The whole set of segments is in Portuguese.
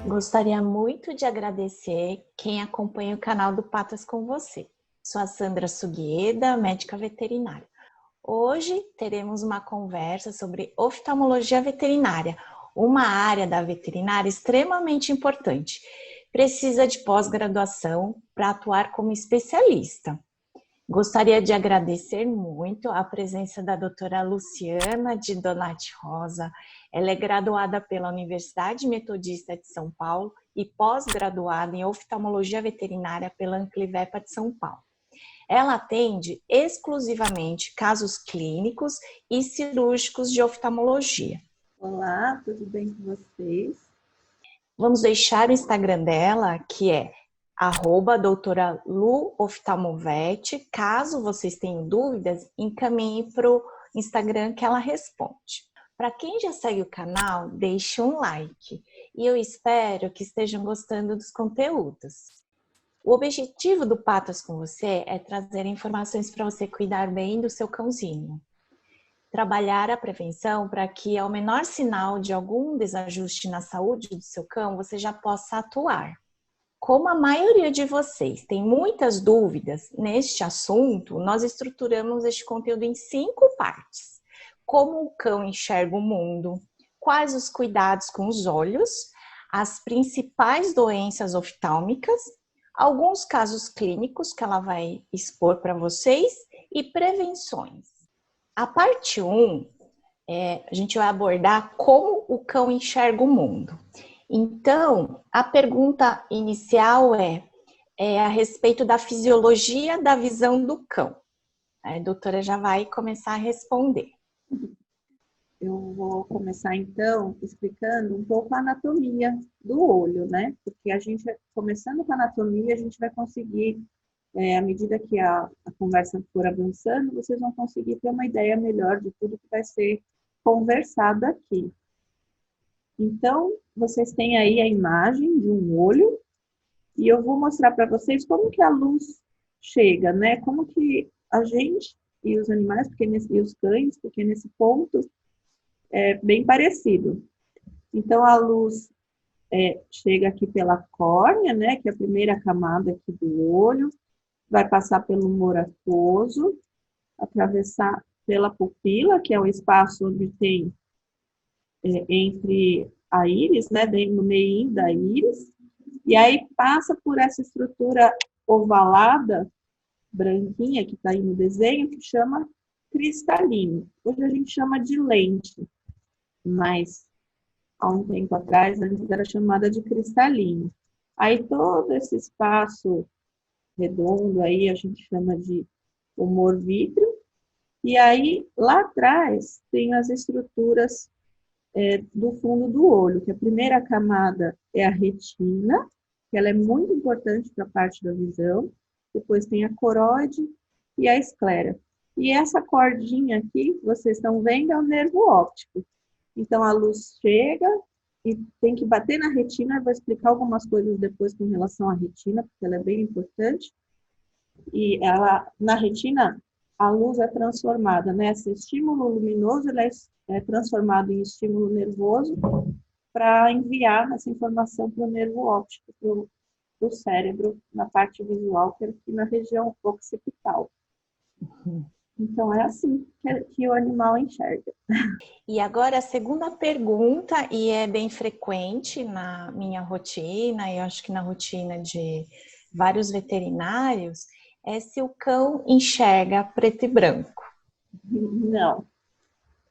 Gostaria muito de agradecer quem acompanha o canal do Patas com Você. Sou a Sandra Suguieda, médica veterinária. Hoje teremos uma conversa sobre oftalmologia veterinária, uma área da veterinária extremamente importante. Precisa de pós-graduação para atuar como especialista. Gostaria de agradecer muito a presença da doutora Luciana de Donati Rosa. Ela é graduada pela Universidade Metodista de São Paulo e pós-graduada em oftalmologia veterinária pela Anclivepa de São Paulo. Ela atende exclusivamente casos clínicos e cirúrgicos de oftalmologia. Olá, tudo bem com vocês? Vamos deixar o Instagram dela, que é @doutora.lu.oftalmovet. Caso vocês tenham dúvidas, encaminhe para o Instagram que ela responde. Para quem já segue o canal, deixe um like. E eu espero que estejam gostando dos conteúdos. O objetivo do Patas com Você é trazer informações para você cuidar bem do seu cãozinho. Trabalhar a prevenção para que, ao menor sinal de algum desajuste na saúde do seu cão, você já possa atuar. Como a maioria de vocês tem muitas dúvidas neste assunto, nós estruturamos este conteúdo em 5 partes. Como o cão enxerga o mundo, quais os cuidados com os olhos, as principais doenças oftálmicas, alguns casos clínicos que ela vai expor para vocês e prevenções. A parte 1, a gente vai abordar como o cão enxerga o mundo. Então, a pergunta inicial é a respeito da fisiologia da visão do cão. A doutora já vai começar a responder. Eu vou começar, então, explicando um pouco a anatomia do olho, né? Porque a gente, começando com a anatomia, a gente vai conseguir, à medida que a conversa for avançando, vocês vão conseguir ter uma ideia melhor de tudo que vai ser conversado aqui. Então, vocês têm aí a imagem de um olho e eu vou mostrar para vocês como que a luz chega, né? Como que a gente e os animais, e os cães, porque nesse ponto é bem parecido. Então, a luz chega aqui pela córnea, né? Que é a primeira camada aqui do olho, vai passar pelo humor aquoso, atravessar pela pupila, que é o espaço onde tem entre a íris, né, no meio da íris, e aí passa por essa estrutura ovalada, branquinha, que está aí no desenho, que chama cristalino. Hoje a gente chama de lente, mas há um tempo atrás, antes era chamada de cristalino. Aí todo esse espaço redondo aí a gente chama de humor vítreo, e aí lá atrás tem as estruturas do fundo do olho, que a primeira camada é a retina, que ela é muito importante para a parte da visão, depois tem a coroide e a esclera. E essa cordinha aqui, que vocês estão vendo, é o nervo óptico. Então a luz chega e tem que bater na retina, eu vou explicar algumas coisas depois com relação à retina, porque ela é bem importante. E ela, na retina, a luz é transformada, né? Esse estímulo luminoso ele é transformado em estímulo nervoso para enviar essa informação para o nervo óptico, para o cérebro, na parte visual, que é aqui na região occipital. Então, é assim que o animal enxerga. E agora a segunda pergunta, e é bem frequente na minha rotina, e eu acho que na rotina de vários veterinários, é se o cão enxerga preto e branco. Não.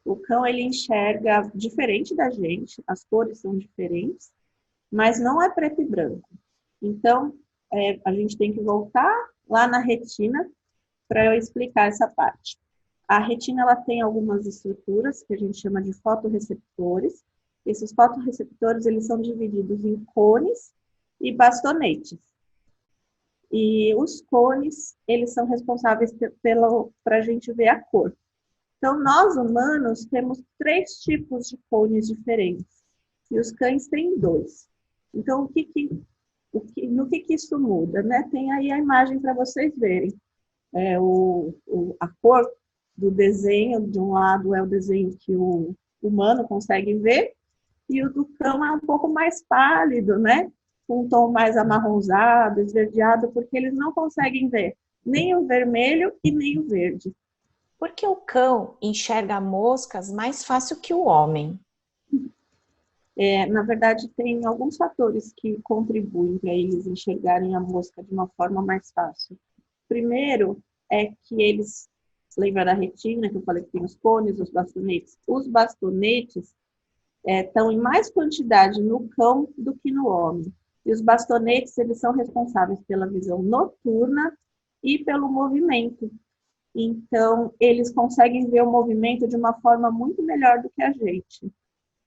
O cão, ele enxerga diferente da gente, as cores são diferentes, mas não é preto e branco. Então, a gente tem que voltar lá na retina para eu explicar essa parte. A retina, ela tem algumas estruturas que a gente chama de fotorreceptores. Esses fotorreceptores, eles são divididos em cones e bastonetes. E os cones, eles são responsáveis para a gente ver a cor. Então, nós humanos temos 3 tipos de cones diferentes. E os cães têm 2. Então, no que isso muda, né? Tem aí a imagem para vocês verem. a cor do desenho, de um lado é o desenho que o humano consegue ver, e o do cão é um pouco mais pálido, né? Com um tom mais amarronzado, esverdeado, porque eles não conseguem ver nem o vermelho e nem o verde. Porque o cão enxerga moscas mais fácil que o homem. Na verdade, tem alguns fatores que contribuem para eles enxergarem a mosca de uma forma mais fácil. Primeiro é que eles, lembra da retina, que eu falei que tem os cones, os bastonetes? Os bastonetes estão em mais quantidade no cão do que no homem. E os bastonetes, eles são responsáveis pela visão noturna e pelo movimento. Então, eles conseguem ver o movimento de uma forma muito melhor do que a gente.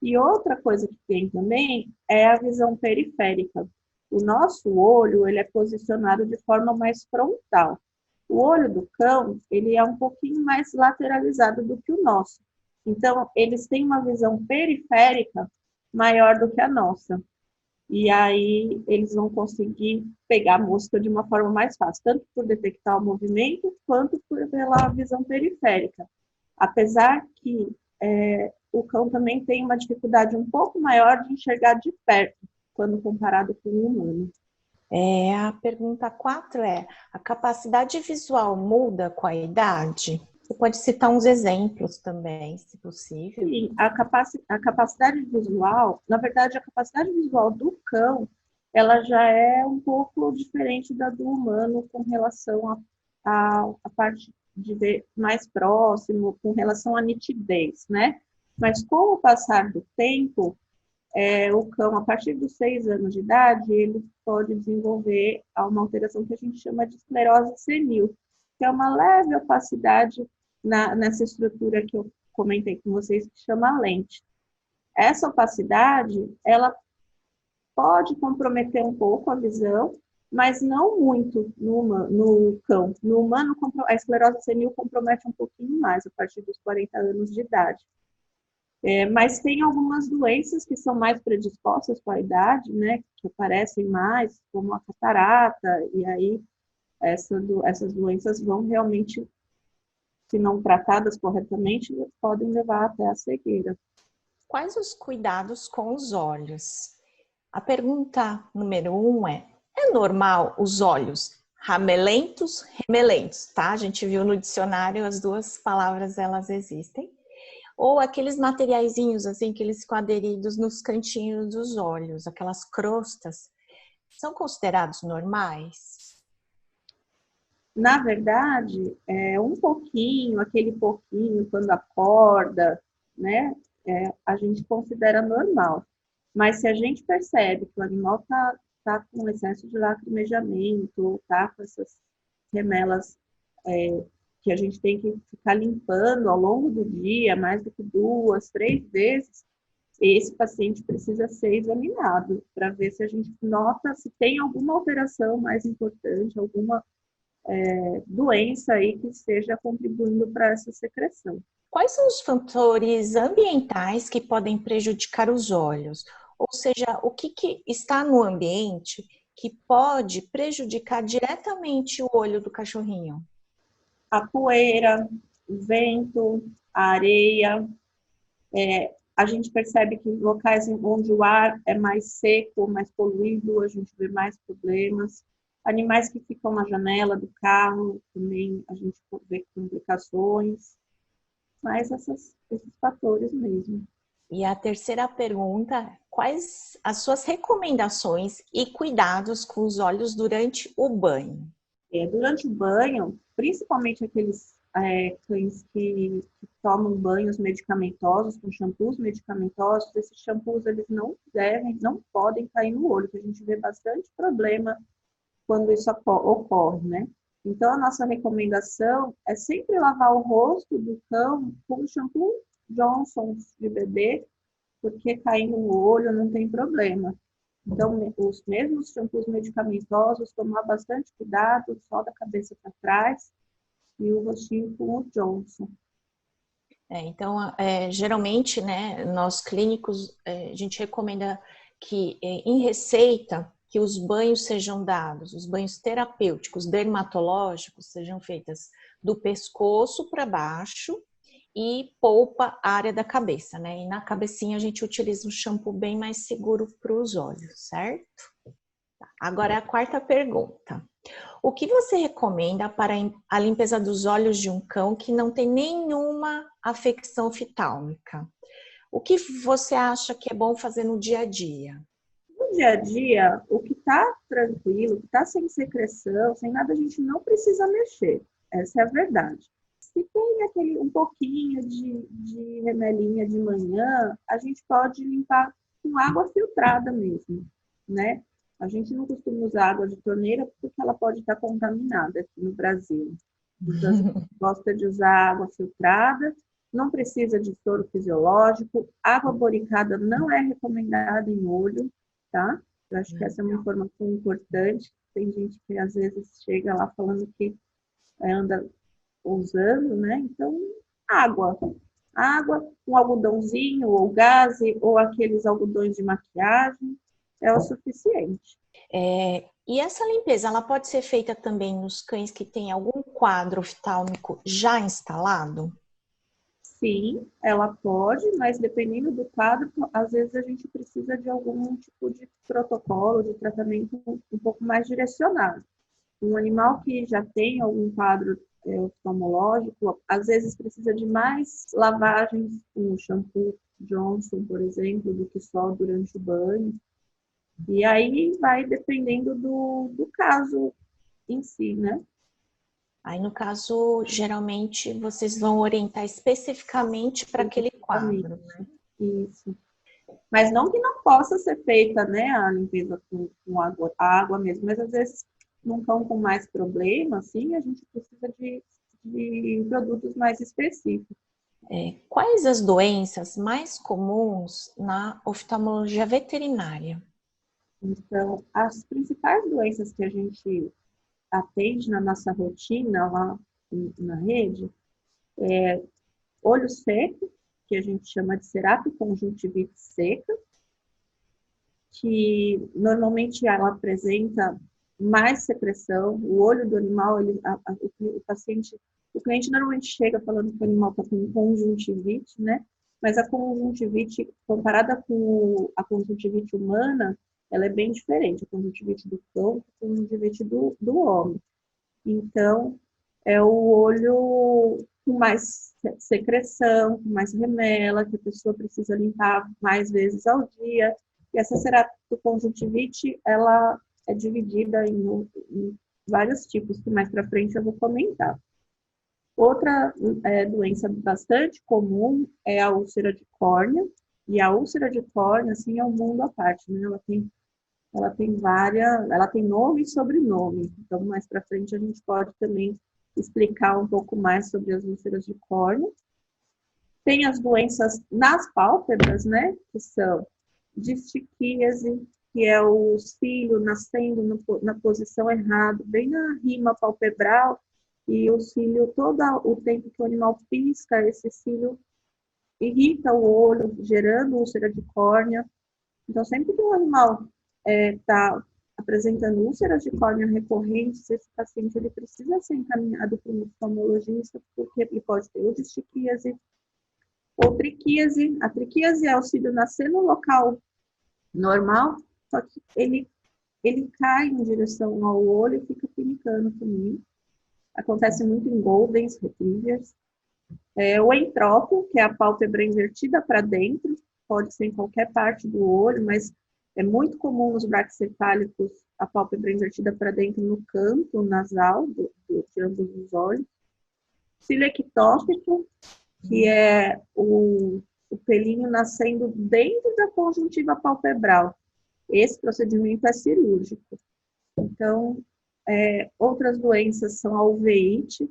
E outra coisa que tem também é a visão periférica. O nosso olho, ele é posicionado de forma mais frontal. O olho do cão, ele é um pouquinho mais lateralizado do que o nosso. Então, eles têm uma visão periférica maior do que a nossa. E aí, eles vão conseguir pegar a mosca de uma forma mais fácil, tanto por detectar o movimento, quanto pela visão periférica. Apesar que o cão também tem uma dificuldade um pouco maior de enxergar de perto, quando comparado com o humano. A pergunta 4 é: a capacidade visual muda com a idade? Você pode citar uns exemplos também, se possível. Sim, a capacidade visual, na verdade, a capacidade visual do cão, ela já é um pouco diferente da do humano com relação à parte de ver mais próximo, com relação à nitidez, né? Mas com o passar do tempo, o cão, a partir dos 6 anos de idade, ele pode desenvolver uma alteração que a gente chama de esclerose senil, que é uma leve opacidade nessa estrutura que eu comentei com vocês, que chama lente. Essa opacidade, ela pode comprometer um pouco a visão, mas não muito no cão. No humano, a esclerose senil compromete um pouquinho mais, a partir dos 40 anos de idade. Mas tem algumas doenças que são mais predispostas com a idade, né, que aparecem mais, como a catarata, e aí essas doenças vão realmente, se não tratadas corretamente, podem levar até a cegueira. Quais os cuidados com os olhos? A pergunta número 1 é normal os olhos ramelentos, remelentos, tá? A gente viu no dicionário as duas palavras, elas existem. Ou aqueles materiaizinhos, assim, que eles ficam aderidos nos cantinhos dos olhos, aquelas crostas, são considerados normais? Na verdade, aquele pouquinho, quando acorda, né, a gente considera normal. Mas se a gente percebe que o animal tá com excesso de lacrimejamento, tá com essas remelas que a gente tem que ficar limpando ao longo do dia, mais do que 2, 3 vezes, esse paciente precisa ser examinado para ver se a gente nota se tem alguma alteração mais importante, alguma doença aí que esteja contribuindo para essa secreção. Quais são os fatores ambientais que podem prejudicar os olhos? Ou seja, o que está no ambiente que pode prejudicar diretamente o olho do cachorrinho? A poeira, o vento, a areia. A gente percebe que em locais onde o ar é mais seco, mais poluído, a gente vê mais problemas. Animais que ficam na janela do carro, também a gente vê complicações. Mas esses fatores mesmo. E a terceira pergunta: quais as suas recomendações e cuidados com os olhos durante o banho? Durante o banho, principalmente aqueles cães que tomam banhos medicamentosos, com shampoos medicamentosos, esses shampoos eles não podem cair no olho, que a gente vê bastante problema quando isso ocorre, né? Então, a nossa recomendação é sempre lavar o rosto do cão com shampoo Johnson de bebê, porque caindo no olho não tem problema. Então, os mesmos shampoos medicamentosos, tomar bastante cuidado, só da cabeça para trás, e o rostinho com o Johnson. Então, geralmente, né, nós clínicos, a gente recomenda que em receita que os banhos sejam dados, os banhos terapêuticos, dermatológicos, sejam feitos do pescoço para baixo e poupa a área da cabeça, né? E na cabecinha a gente utiliza um shampoo bem mais seguro para os olhos, certo? Agora é a quarta pergunta. O que você recomenda para a limpeza dos olhos de um cão que não tem nenhuma afecção oftálmica? O que você acha que é bom fazer no dia a dia? No dia a dia, o que está tranquilo, o que está sem secreção, sem nada, a gente não precisa mexer. Essa é a verdade. Se tem um pouquinho de remelinha de manhã, a gente pode limpar com água filtrada mesmo, né? A gente não costuma usar água de torneira porque ela pode estar contaminada aqui no Brasil. Então, a gente gosta de usar água filtrada, não precisa de soro fisiológico, água boricada não é recomendada em olho, tá? Eu acho que essa é uma informação importante. Tem gente que às vezes chega lá falando que anda usando, né? Então, água. Água, um algodãozinho, ou gaze, ou aqueles algodões de maquiagem, é o suficiente. E essa limpeza, ela pode ser feita também nos cães que têm algum quadro oftálmico já instalado? Sim, ela pode, mas dependendo do quadro, às vezes a gente precisa de algum tipo de protocolo, de tratamento um pouco mais direcionado. Um animal que já tem algum quadro oftalmológico, às vezes precisa de mais lavagens com o shampoo Johnson, por exemplo, do que só durante o banho. E aí vai dependendo do caso em si, né? Aí, no caso, geralmente vocês vão orientar especificamente para aquele quadro, né? Isso. Mas não que não possa ser feita, né, a limpeza com água mesmo, mas às vezes num cão com mais problema, assim, a gente precisa de produtos mais específicos. Quais as doenças mais comuns na oftalmologia veterinária? Então, as principais doenças que a gente atende na nossa rotina lá na rede, olho seco, que a gente chama de ceratoconjuntivite seca, que normalmente ela apresenta mais secreção. O olho do animal, o paciente, o cliente normalmente chega falando que o animal está com conjuntivite, né? Mas a conjuntivite, comparada com a conjuntivite humana, ela é bem diferente. A conjuntivite do cão, a conjuntivite do homem. Então, é o olho com mais secreção, com mais remela, que a pessoa precisa limpar mais vezes ao dia. E essa ceratoconjuntivite, ela é dividida em vários tipos, que mais para frente eu vou comentar. Outra doença bastante comum é a úlcera de córnea. E a úlcera de córnea, assim, é um mundo à parte, né? Ela tem nome e sobrenome. Então, mais para frente, a gente pode também explicar um pouco mais sobre as úlceras de córnea. Tem as doenças nas pálpebras, né? Que são distiquíase, que é o cílio nascendo na posição errada, bem na rima palpebral, e o cílio, todo o tempo que o animal pisca, esse cílio irrita o olho, gerando úlcera de córnea. Então, sempre que o animal está apresentando úlceras de córnea recorrentes, esse paciente ele precisa ser encaminhado para um oftalmologista, porque ele pode ter ou distiquíase ou triquíase. A triquíase é o cílio nascer no local normal, só que ele cai em direção ao olho e fica pinicando também. Acontece muito em Goldens Retrievers. O entrópio, que é a pálpebra invertida para dentro, pode ser em qualquer parte do olho, mas é muito comum nos braquicefálicos a pálpebra invertida para dentro no canto nasal de ambos os olhos. Cílio ectópico, que é o pelinho nascendo dentro da conjuntiva palpebral. Esse procedimento é cirúrgico. Então, outras doenças são a uveíte.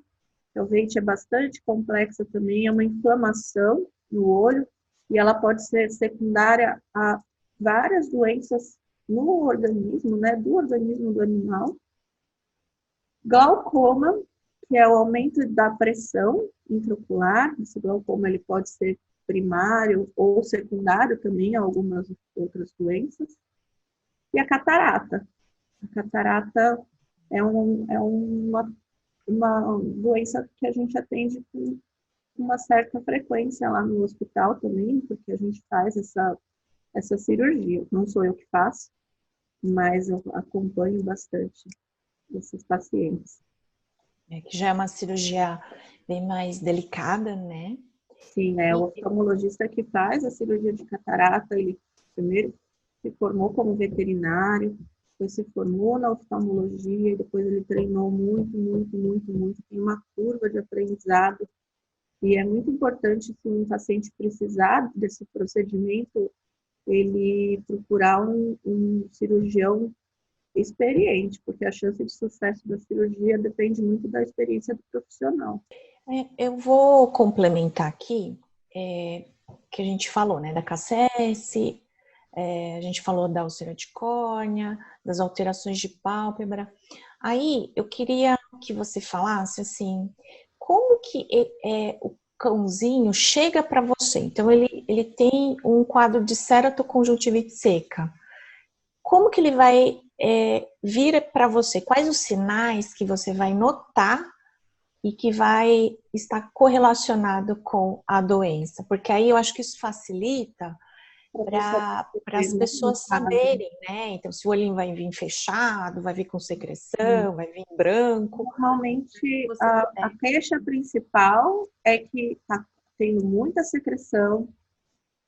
A uveíte é bastante complexa também, é uma inflamação no olho e ela pode ser secundária a várias doenças no organismo, né, do organismo do animal. Glaucoma, que é o aumento da pressão intraocular. Esse glaucoma ele pode ser primário ou secundário também a algumas outras doenças. E a catarata. A catarata é uma doença que a gente atende com uma certa frequência lá no hospital também, porque a gente faz essa cirurgia. Não sou eu que faço, mas eu acompanho bastante esses pacientes. Que já é uma cirurgia bem mais delicada, né? Sim, o oftalmologista que faz a cirurgia de catarata, ele primeiro se formou como veterinário, depois se formou na oftalmologia, e depois ele treinou muito, muito, muito, muito. Tem uma curva de aprendizado. E é muito importante, se um paciente precisar desse procedimento, ele procurar um cirurgião experiente, porque a chance de sucesso da cirurgia depende muito da experiência do profissional. Eu vou complementar aqui, que a gente falou, né, da KCS, a gente falou da úlcera de córnea, das alterações de pálpebra. Aí eu queria que você falasse assim, como que o cãozinho chega para você? Então ele tem um quadro de ceratoconjuntivite seca. Como que ele vai vir para você? Quais os sinais que você vai notar e que vai estar correlacionado com a doença? Porque aí eu acho que isso facilita para as pessoas saberem, né? Então, se o olhinho vai vir fechado, vai vir com secreção, vai vir branco. Normalmente, a queixa principal é que está tendo muita secreção,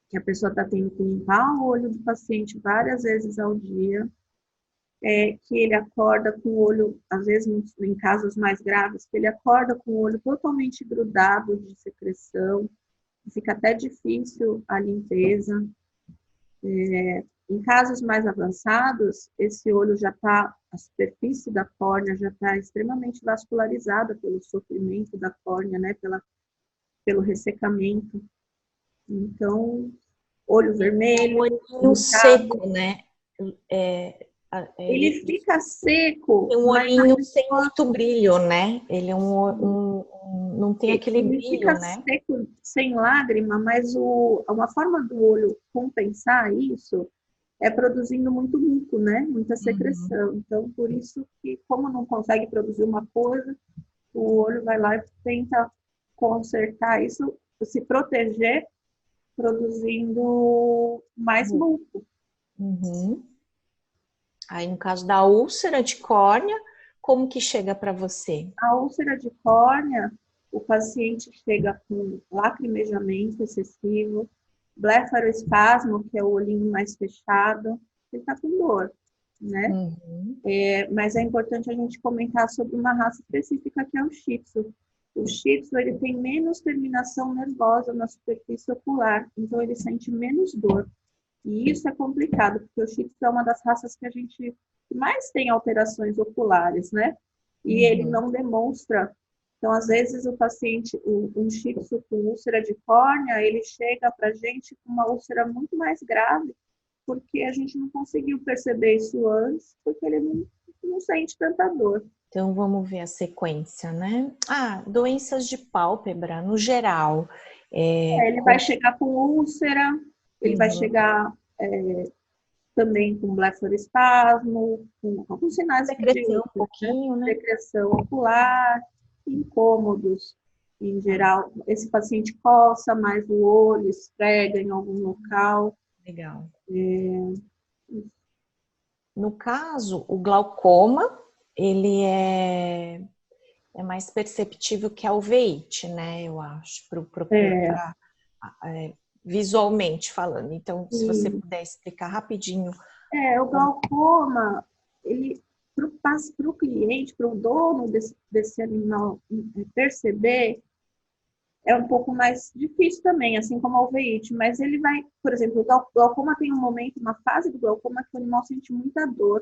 que a pessoa está tendo que limpar o olho do paciente várias vezes ao dia, que ele acorda com o olho, às vezes em casos mais graves, que ele acorda com o olho totalmente grudado de secreção, fica até difícil a limpeza. Em casos mais avançados, esse olho já está, a superfície da córnea já está extremamente vascularizada pelo sofrimento da córnea, né, pelo ressecamento. Então, olho vermelho. Olhinho seco, né? Ele fica seco. Tem um olhinho sem muito brilho, né? Ele é não tem aquele brilho, fica né? seco, sem lágrima, mas uma forma do olho compensar isso é produzindo muito muco, né? Muita secreção. Então, por isso que, como não consegue produzir uma coisa, o olho vai lá e tenta consertar isso, se proteger, produzindo mais muco. Aí, no caso da úlcera de córnea, como que chega para você? A úlcera de córnea, o paciente chega com lacrimejamento excessivo, blefaroespasmo, que é o olhinho mais fechado, ele está com dor, né? Mas é importante a gente comentar sobre uma raça específica, que é o Shih Tzu. O Shih Tzu, ele tem menos terminação nervosa na superfície ocular, então ele sente menos dor. E isso é complicado, porque o Shih Tzu é uma das raças que a gente mais tem alterações oculares, né? E ele não demonstra. Então, às vezes, o paciente, um Shih Tzu com úlcera de córnea, ele chega para a gente com uma úlcera muito mais grave, porque a gente não conseguiu perceber isso antes, porque ele não sente tanta dor. Então, vamos ver a sequência, né? Doenças de pálpebra, no geral. Ele vai chegar com úlcera, ele vai chegar também com blefaroespasmo, com alguns sinais secreção um pouquinho, né? Secreção ocular, incômodos em geral. Esse paciente coça mais o olho, esfrega em algum local. Legal. No caso, o glaucoma, ele é mais perceptível que a uveíte, né? Eu acho, visualmente falando. Então, se você puder explicar rapidinho. O glaucoma, ele para o cliente, para o dono desse animal perceber, é um pouco mais difícil também, assim como a uveíte, mas ele vai, por exemplo, o glaucoma tem um momento, uma fase do glaucoma que o animal sente muita dor,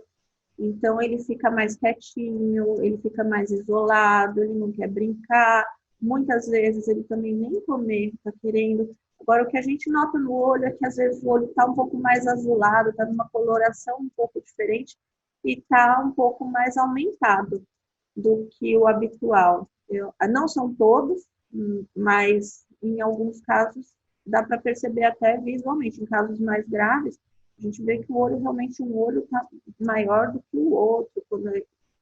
então ele fica mais quietinho, ele fica mais isolado, ele não quer brincar, muitas vezes ele também nem comer está querendo. Agora, o que a gente nota no olho é que às vezes o olho está um pouco mais azulado, está numa coloração um pouco diferente e está um pouco mais aumentado do que o habitual. Não são todos, mas em alguns casos dá para perceber até visualmente. Em casos mais graves, A gente vê que o olho, realmente, um olho está maior do que o outro,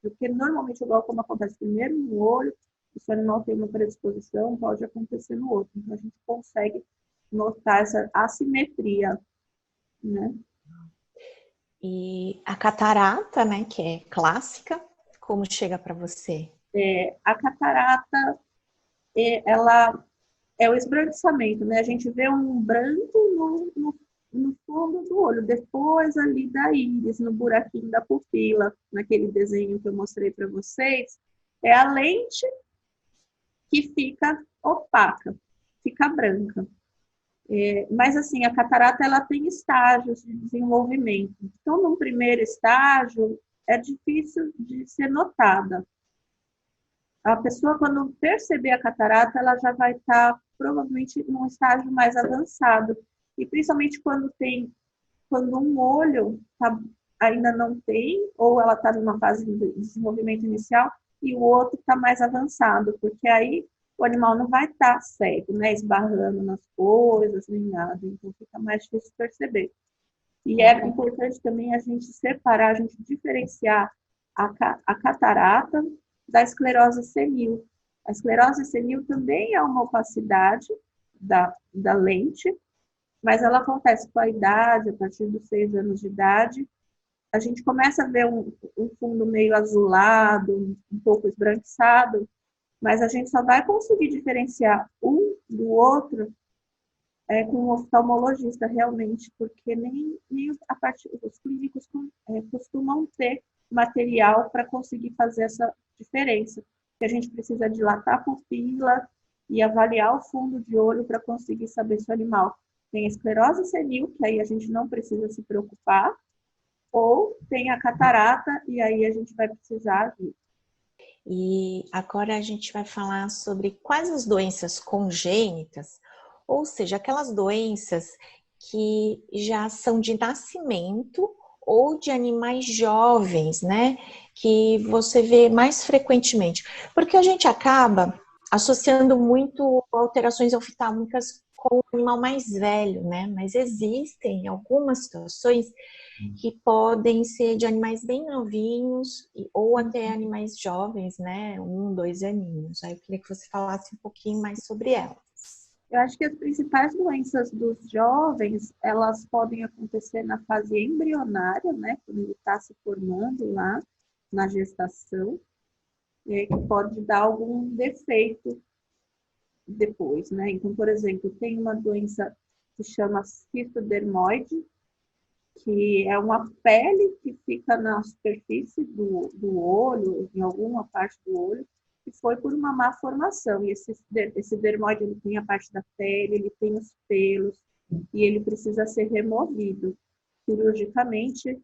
porque normalmente o glaucoma acontece primeiro no olho, e se o animal tem uma predisposição, pode acontecer no outro. Então, a gente consegue notar essa assimetria, né? E a catarata, né, que é clássica, como chega para você? A catarata, ela é o esbranquiçamento, né? A gente vê um branco no fundo do olho, depois ali da íris, no buraquinho da pupila, naquele desenho que eu mostrei para vocês, é a lente que fica opaca, fica branca. Mas assim, a catarata ela tem estágios de desenvolvimento. Então, no primeiro estágio, é difícil de ser notada. A pessoa, quando perceber a catarata, ela já vai estar provavelmente num estágio mais avançado. E principalmente quando um olho ainda não tem, ou ela está numa fase de desenvolvimento inicial, e o outro está mais avançado, porque aí o animal não vai estar cego, né, esbarrando nas coisas, nem nada, então fica mais difícil perceber. E é importante também a gente separar, a gente diferenciar a catarata da esclerose senil. A esclerose senil também é uma opacidade da lente, mas ela acontece com a idade, a partir dos 6 anos de idade. A gente começa a ver um fundo meio azulado, um pouco esbranquiçado, mas a gente só vai conseguir diferenciar um do outro com um oftalmologista realmente, porque nem os clínicos costumam ter material para conseguir fazer essa diferença. Que a gente precisa dilatar a pupila e avaliar o fundo de olho para conseguir saber se o animal tem esclerose senil, que aí a gente não precisa se preocupar, ou tem a catarata, e aí a gente vai precisar de. E agora a gente vai falar sobre quais as doenças congênitas, ou seja, aquelas doenças que já são de nascimento ou de animais jovens, né? Que você vê mais frequentemente. Porque a gente acaba associando muito alterações oftálmicas com o animal mais velho, né? Mas existem algumas situações que podem ser de animais bem novinhos ou até animais jovens, né? 2 aninhos. Aí eu queria que você falasse um pouquinho mais sobre elas. Eu acho que as principais doenças dos jovens, elas podem acontecer na fase embrionária, né? Quando ele está se formando lá na gestação, que pode dar algum defeito depois, né? Então, por exemplo, tem uma doença que chama cistodermoide, que é uma pele que fica na superfície do olho, em alguma parte do olho, que foi por uma má formação. E esse dermoide, ele tem a parte da pele, ele tem os pelos, e ele precisa ser removido cirurgicamente,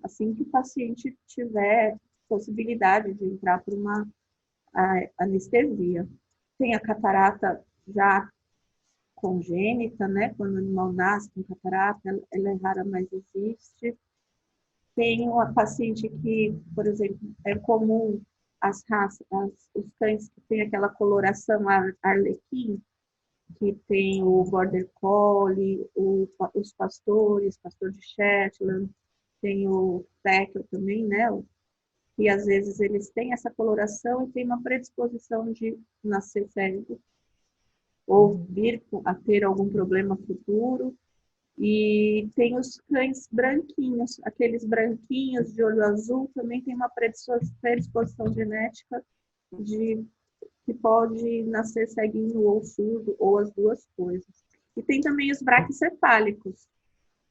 assim que o paciente tiver possibilidade de entrar por uma anestesia. Tem a catarata já congênita, né? Quando o animal nasce com catarata, ela é rara, mas existe. Tem uma paciente que, por exemplo, é comum os cães que têm aquela coloração arlequim, que tem o border collie, os pastores, pastor de Shetland, tem o Tekel também, né? E às vezes eles têm essa coloração e têm uma predisposição de nascer cego ou vir a ter algum problema futuro. E tem os cães branquinhos, aqueles branquinhos de olho azul, também tem uma predisposição genética que pode nascer ceguinho ou surdo, ou as duas coisas. E tem também os braquicefálicos.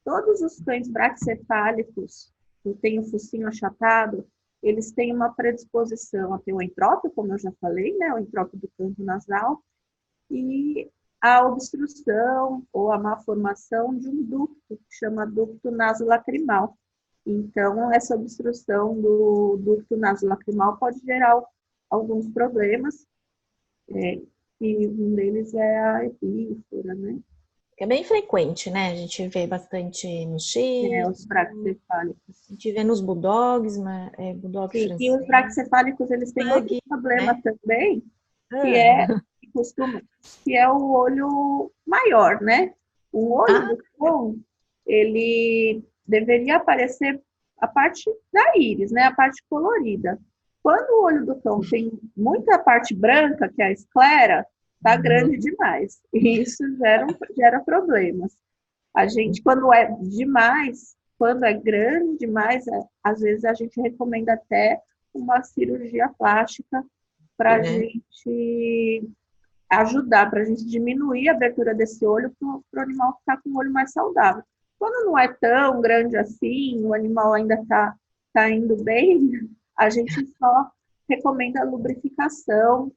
Todos os cães braquicefálicos, que têm o focinho achatado, eles têm uma predisposição a ter o entrópio, como eu já falei, né? O entrópio do canto nasal, e a obstrução ou a má formação de um ducto, que chama ducto nasolacrimal. Então, essa obstrução do ducto nasolacrimal pode gerar alguns problemas, e um deles é a epífora, né? É bem frequente, né? A gente vê bastante no Chile, Os braquicefálicos. a gente vê nos bulldogs, bulldog Sim, e os francês, braquicefálicos, eles têm outro pug, problema né? também, que é, que é o olho maior, né? O olho Ah, do cão, ele deveria aparecer a parte da íris, né? A parte colorida. Quando o olho do cão tem muita parte branca, que é a esclera, tá grande demais. E isso gera problemas. A gente, quando é demais, quando é grande demais, às vezes a gente recomenda até uma cirurgia plástica para a gente ajudar, para a gente diminuir a abertura desse olho para o animal ficar com o olho mais saudável. Quando não é tão grande assim, o animal ainda tá indo bem, a gente só recomenda a lubrificação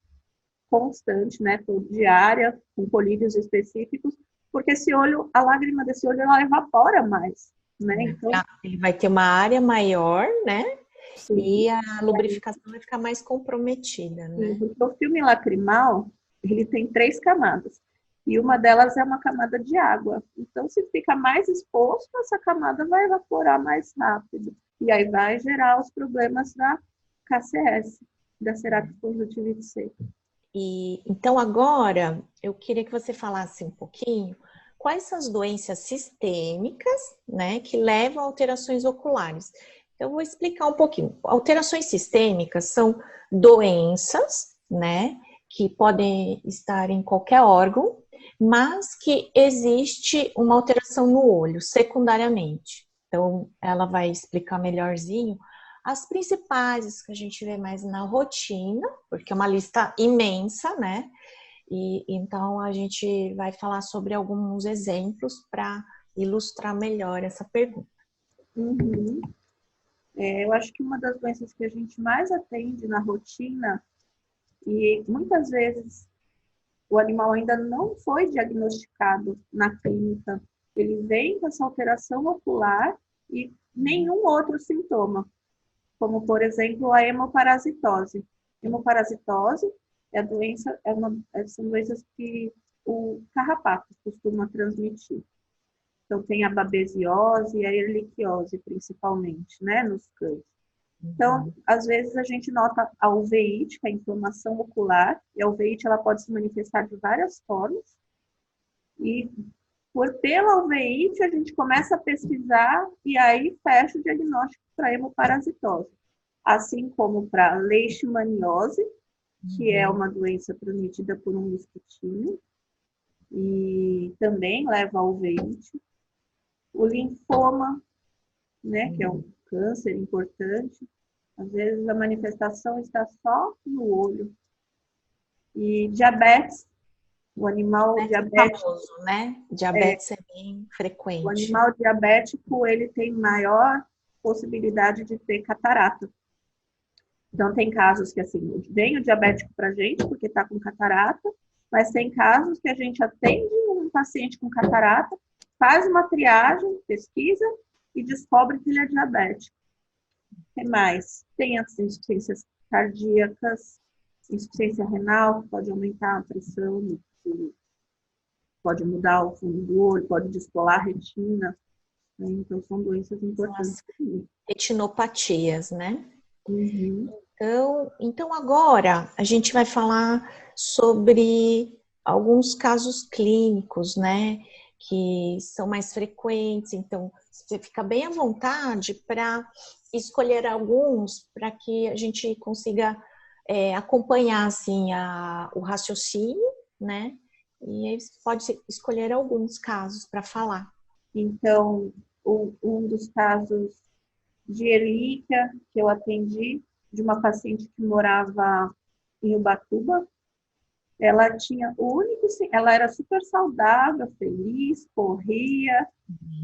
constante, né, diária, com colírios específicos, porque esse olho, a lágrima desse olho, ela evapora mais, né? Então, ele vai ter uma área maior, né? sim, e a lubrificação vai ficar mais comprometida, né? sim, porque o filme lacrimal, ele tem 3 camadas. E uma delas é uma camada de água. Então, se fica mais exposto, essa camada vai evaporar mais rápido. E aí vai gerar os problemas da KCS, da cerámica conjuntivite seca. E então agora eu queria que você falasse um pouquinho quais são as doenças sistêmicas, né, que levam a alterações oculares. Eu vou explicar um pouquinho. Alterações sistêmicas são doenças, né, que podem estar em qualquer órgão, mas que existe uma alteração no olho, secundariamente. Então, ela vai explicar melhorzinho as principais que a gente vê mais na rotina, porque é uma lista imensa, né? E então a gente vai falar sobre alguns exemplos para ilustrar melhor essa pergunta. Uhum. Eu acho que uma das doenças que a gente mais atende na rotina, e muitas vezes o animal ainda não foi diagnosticado na clínica, ele vem com essa alteração ocular e nenhum outro sintoma, como, por exemplo, a hemoparasitose. Hemoparasitose é a doença, são doenças que o carrapato costuma transmitir. Então, tem a babesiose e a erliquiose, principalmente, né, nos cães. Então, às vezes a gente nota a uveíte, que é a inflamação ocular, e a uveíte ela pode se manifestar de várias formas. E pela uveíte a gente começa a pesquisar e aí fecha o diagnóstico para hemoparasitose. Assim como para leishmaniose, que é uma doença transmitida por um mosquitinho e também leva a uveíte. O linfoma, né, que é um câncer importante, às vezes a manifestação está só no olho. E diabetes, o animal diabético... famoso, né? Diabetes é bem frequente. O animal diabético, ele tem maior possibilidade de ter catarata. Então, tem casos que, assim, vem o diabético pra gente porque está com catarata, mas tem casos que a gente atende um paciente com catarata, faz uma triagem, pesquisa e descobre que ele é diabético. O que mais? Tem as insuficiências cardíacas, insuficiência renal, que pode aumentar a pressão, pode mudar o fundo do olho, pode descolar a retina. Né? Então, são doenças importantes. Retinopatias, né? Uhum. Então agora a gente vai falar sobre alguns casos clínicos, né? Que são mais frequentes. Então, você fica bem à vontade para escolher alguns para que a gente consiga acompanhar assim, o raciocínio, né? E aí você pode escolher alguns casos para falar. Então, um dos casos de erlíquia que eu atendi, de uma paciente que morava em Ubatuba, ela tinha ela era super saudável, feliz, corria,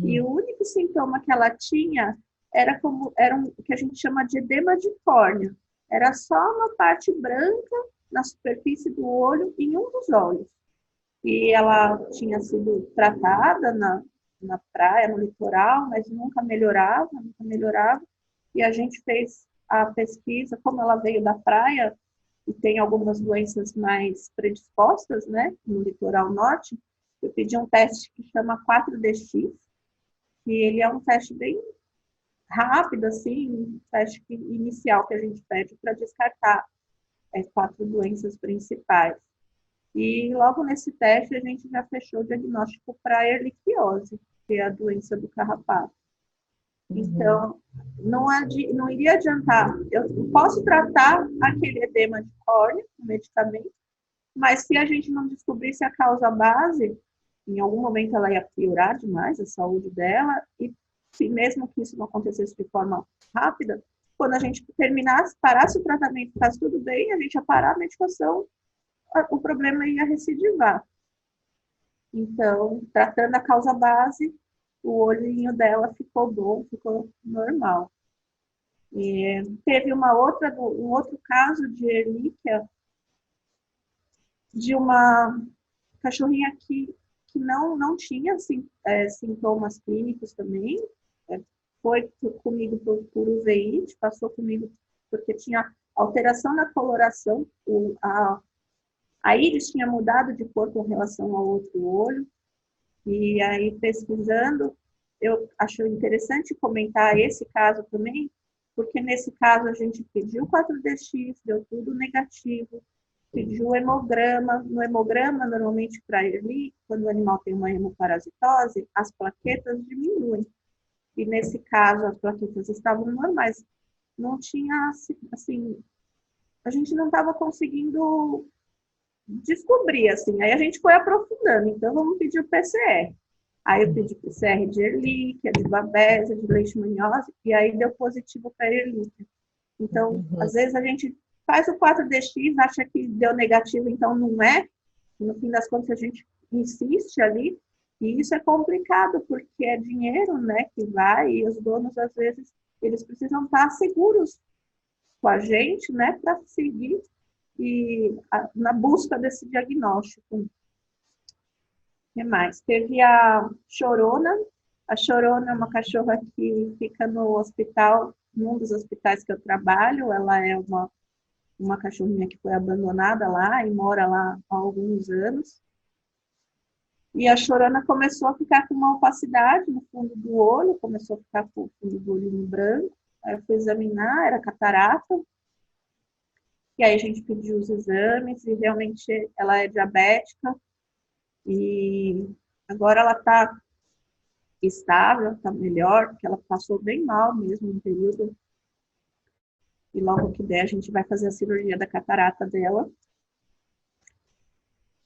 e o único sintoma que ela tinha era o que a gente chama de edema de córnea. Era só uma parte branca na superfície do olho, em um dos olhos. E ela tinha sido tratada na praia, no litoral, mas nunca melhorava. E a gente fez a pesquisa, como ela veio da praia e tem algumas doenças mais predispostas, né, no litoral norte, eu pedi um teste que chama 4DX, que ele é um teste bem rápido, assim, um teste inicial que a gente pede para descartar as 4 doenças principais. E logo nesse teste a gente já fechou o diagnóstico para erliquiose. que é a doença do carrapato. Uhum. Então, não iria adiantar. Eu posso tratar aquele edema de córnea com medicamento, mas se a gente não descobrisse a causa base, em algum momento ela ia piorar demais a saúde dela, e se mesmo que isso não acontecesse de forma rápida, quando a gente terminasse, parasse o tratamento, ficasse tudo bem, a gente ia parar a medicação, o problema ia recidivar. Então, tratando a causa base, o olhinho dela ficou bom, ficou normal. E teve um outro caso de erlíquia de uma cachorrinha que não tinha sintomas clínicos também. Foi comigo por uveíte, passou comigo porque tinha alteração na coloração, a íris tinha mudado de cor com relação ao outro olho. E aí, pesquisando, eu achei interessante comentar esse caso também, porque nesse caso a gente pediu 4DX, deu tudo negativo, pediu hemograma. No hemograma, normalmente para ele, quando o animal tem uma hemoparasitose, as plaquetas diminuem. E nesse caso, as plaquetas estavam normais. Não tinha, assim, a gente não estava conseguindo descobrir, assim. Aí a gente foi aprofundando. Então, vamos pedir o PCR. Aí eu pedi PCR de erlíquia, de babésia, de leishmaniose, e aí deu positivo para erlíquia. Então, às vezes a gente faz o 4DX, acha que deu negativo, então não é. No fim das contas, a gente insiste ali, e isso é complicado, porque é dinheiro, né, que vai, e os donos, às vezes, eles precisam estar seguros com a gente, né, para seguir na busca desse diagnóstico. O que mais? Teve a Chorona. A Chorona é uma cachorra que fica no hospital, num dos hospitais que eu trabalho. Ela é uma cachorrinha que foi abandonada lá e mora lá há alguns anos. E a Chorona começou a ficar com uma opacidade no fundo do olho, começou a ficar com o fundo do olho branco. Aí eu fui examinar, era catarata. E aí a gente pediu os exames e realmente ela é diabética. E agora ela está estável, está melhor, porque ela passou bem mal mesmo no período. E logo que der, a gente vai fazer a cirurgia da catarata dela.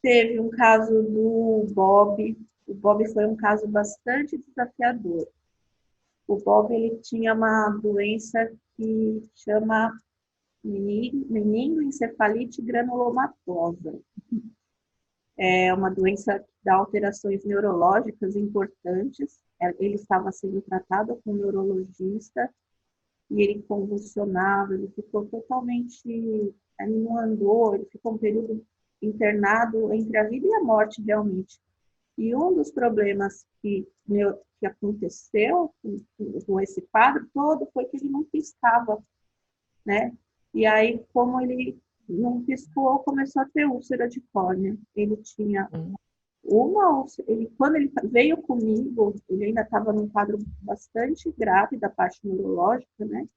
Teve um caso do Bob. O Bob foi um caso bastante desafiador. O Bob, ele tinha uma doença que chama meningoencefalite granulomatosa. É uma doença que dá alterações neurológicas importantes. Ele estava sendo tratado com um neurologista e ele convulsionava, ele ficou totalmente... Ele não andou, ele ficou um período internado entre a vida e a morte, realmente. E um dos problemas que aconteceu com esse quadro todo foi que ele não piscava, né? E aí, como ele não piscou, começou a ter úlcera de córnea. Ele tinha uma úlcera. Quando ele veio comigo, ele ainda estava num quadro bastante grave da parte neurológica, né?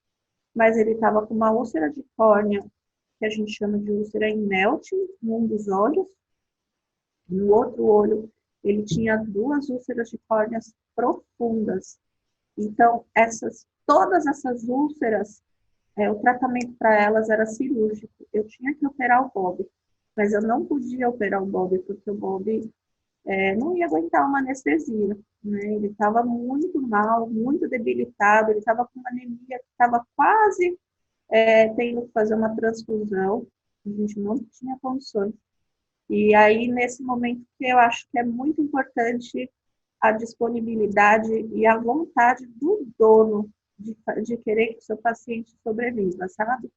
Mas ele estava com uma úlcera de córnea, que a gente chama de úlcera em melting, num dos olhos. No outro olho, ele tinha 2 úlceras de córneas profundas. Então, todas essas úlceras, o tratamento para elas era cirúrgico. Eu tinha que operar o Bob, mas eu não podia operar o Bob, porque o Bob não ia aguentar uma anestesia, né? Ele estava muito mal, muito debilitado, ele estava com uma anemia que estava quase tendo que fazer uma transfusão. A gente não tinha condições. E aí, nesse momento, que eu acho que é muito importante a disponibilidade e a vontade do dono de querer que o seu paciente sobreviva, sabe?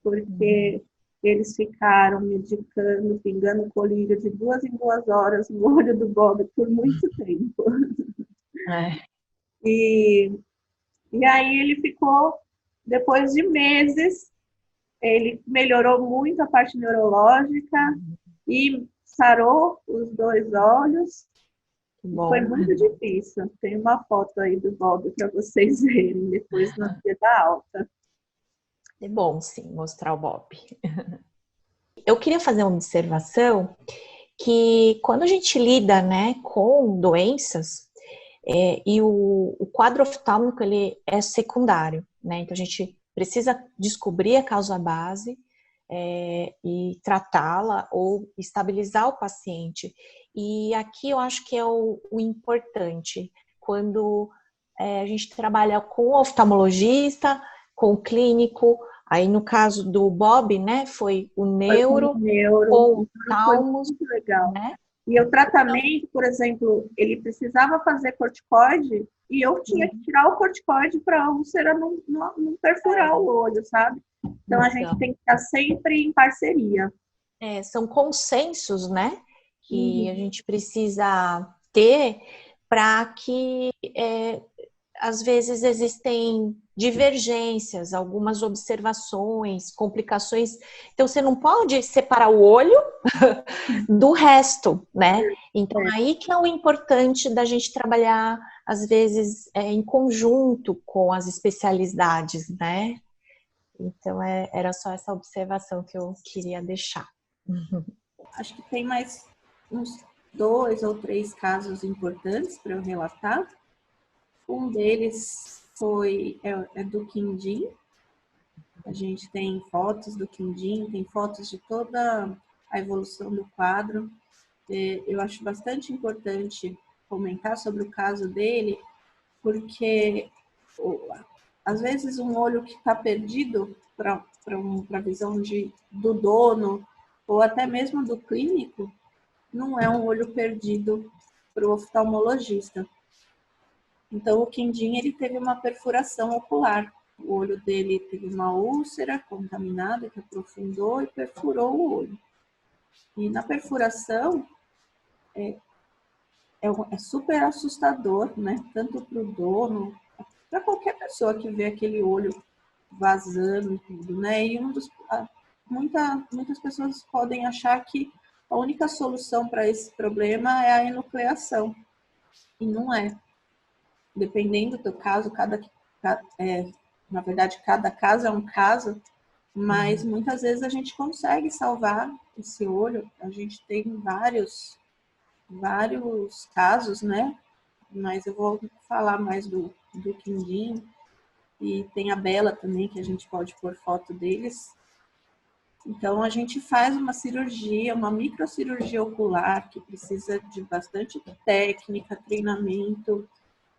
Porque eles ficaram medicando, pingando colírio de 2 em 2 horas no olho do Bob por muito tempo. E aí ele ficou, depois de meses, ele melhorou muito a parte neurológica e sarou os 2 olhos. Foi muito difícil. Tem uma foto aí do Bob para vocês verem depois no dia da alta. É bom, sim, mostrar o Bob. Eu queria fazer uma observação que quando a gente lida, né, com doenças, E o quadro oftálmico, ele é secundário, né? Então, a gente precisa descobrir a causa base e tratá-la ou estabilizar o paciente. E aqui eu acho que é o importante, quando a gente trabalha com o oftalmologista, com o clínico, aí no caso do Bob, né, foi o Foi com o neuro, neuro, com o então foi talmos, muito legal. né? E o tratamento, por exemplo, ele precisava fazer corticoide e eu tinha que tirar o corticoide para a úlcera não perfurar o olho, sabe? Então a gente tem que estar sempre em parceria. São consensos, né, que a Uhum. gente precisa ter para que às vezes existem divergências, algumas observações, complicações. Então você não pode separar o olho do resto, né? Então É. aí que é o importante da gente trabalhar às vezes em conjunto com as especialidades, né? Então era só essa observação que eu queria deixar. Acho que tem mais uns 2 ou 3 casos importantes para eu relatar. Um deles é do Quindim. A gente tem fotos do Quindim, tem fotos de toda a evolução do quadro. Eu acho bastante importante comentar sobre o caso dele, porque às vezes um olho que está perdido para a visão do dono ou até mesmo do clínico, não é um olho perdido para o oftalmologista. Então, o Quindim, ele teve uma perfuração ocular. O olho dele teve uma úlcera contaminada que aprofundou e perfurou o olho. E na perfuração, é super assustador, né? Tanto para o dono, para qualquer pessoa que vê aquele olho vazando e tudo, né? E muitas pessoas podem achar que a única solução para esse problema é a enucleação. E não é. Dependendo do caso, na verdade, cada caso é um caso, mas muitas vezes a gente consegue salvar esse olho. A gente tem vários casos, né? Mas eu vou falar mais do Quindim. E tem a Bela também, que a gente pode pôr foto deles. Então, a gente faz uma cirurgia, uma microcirurgia ocular, que precisa de bastante técnica, treinamento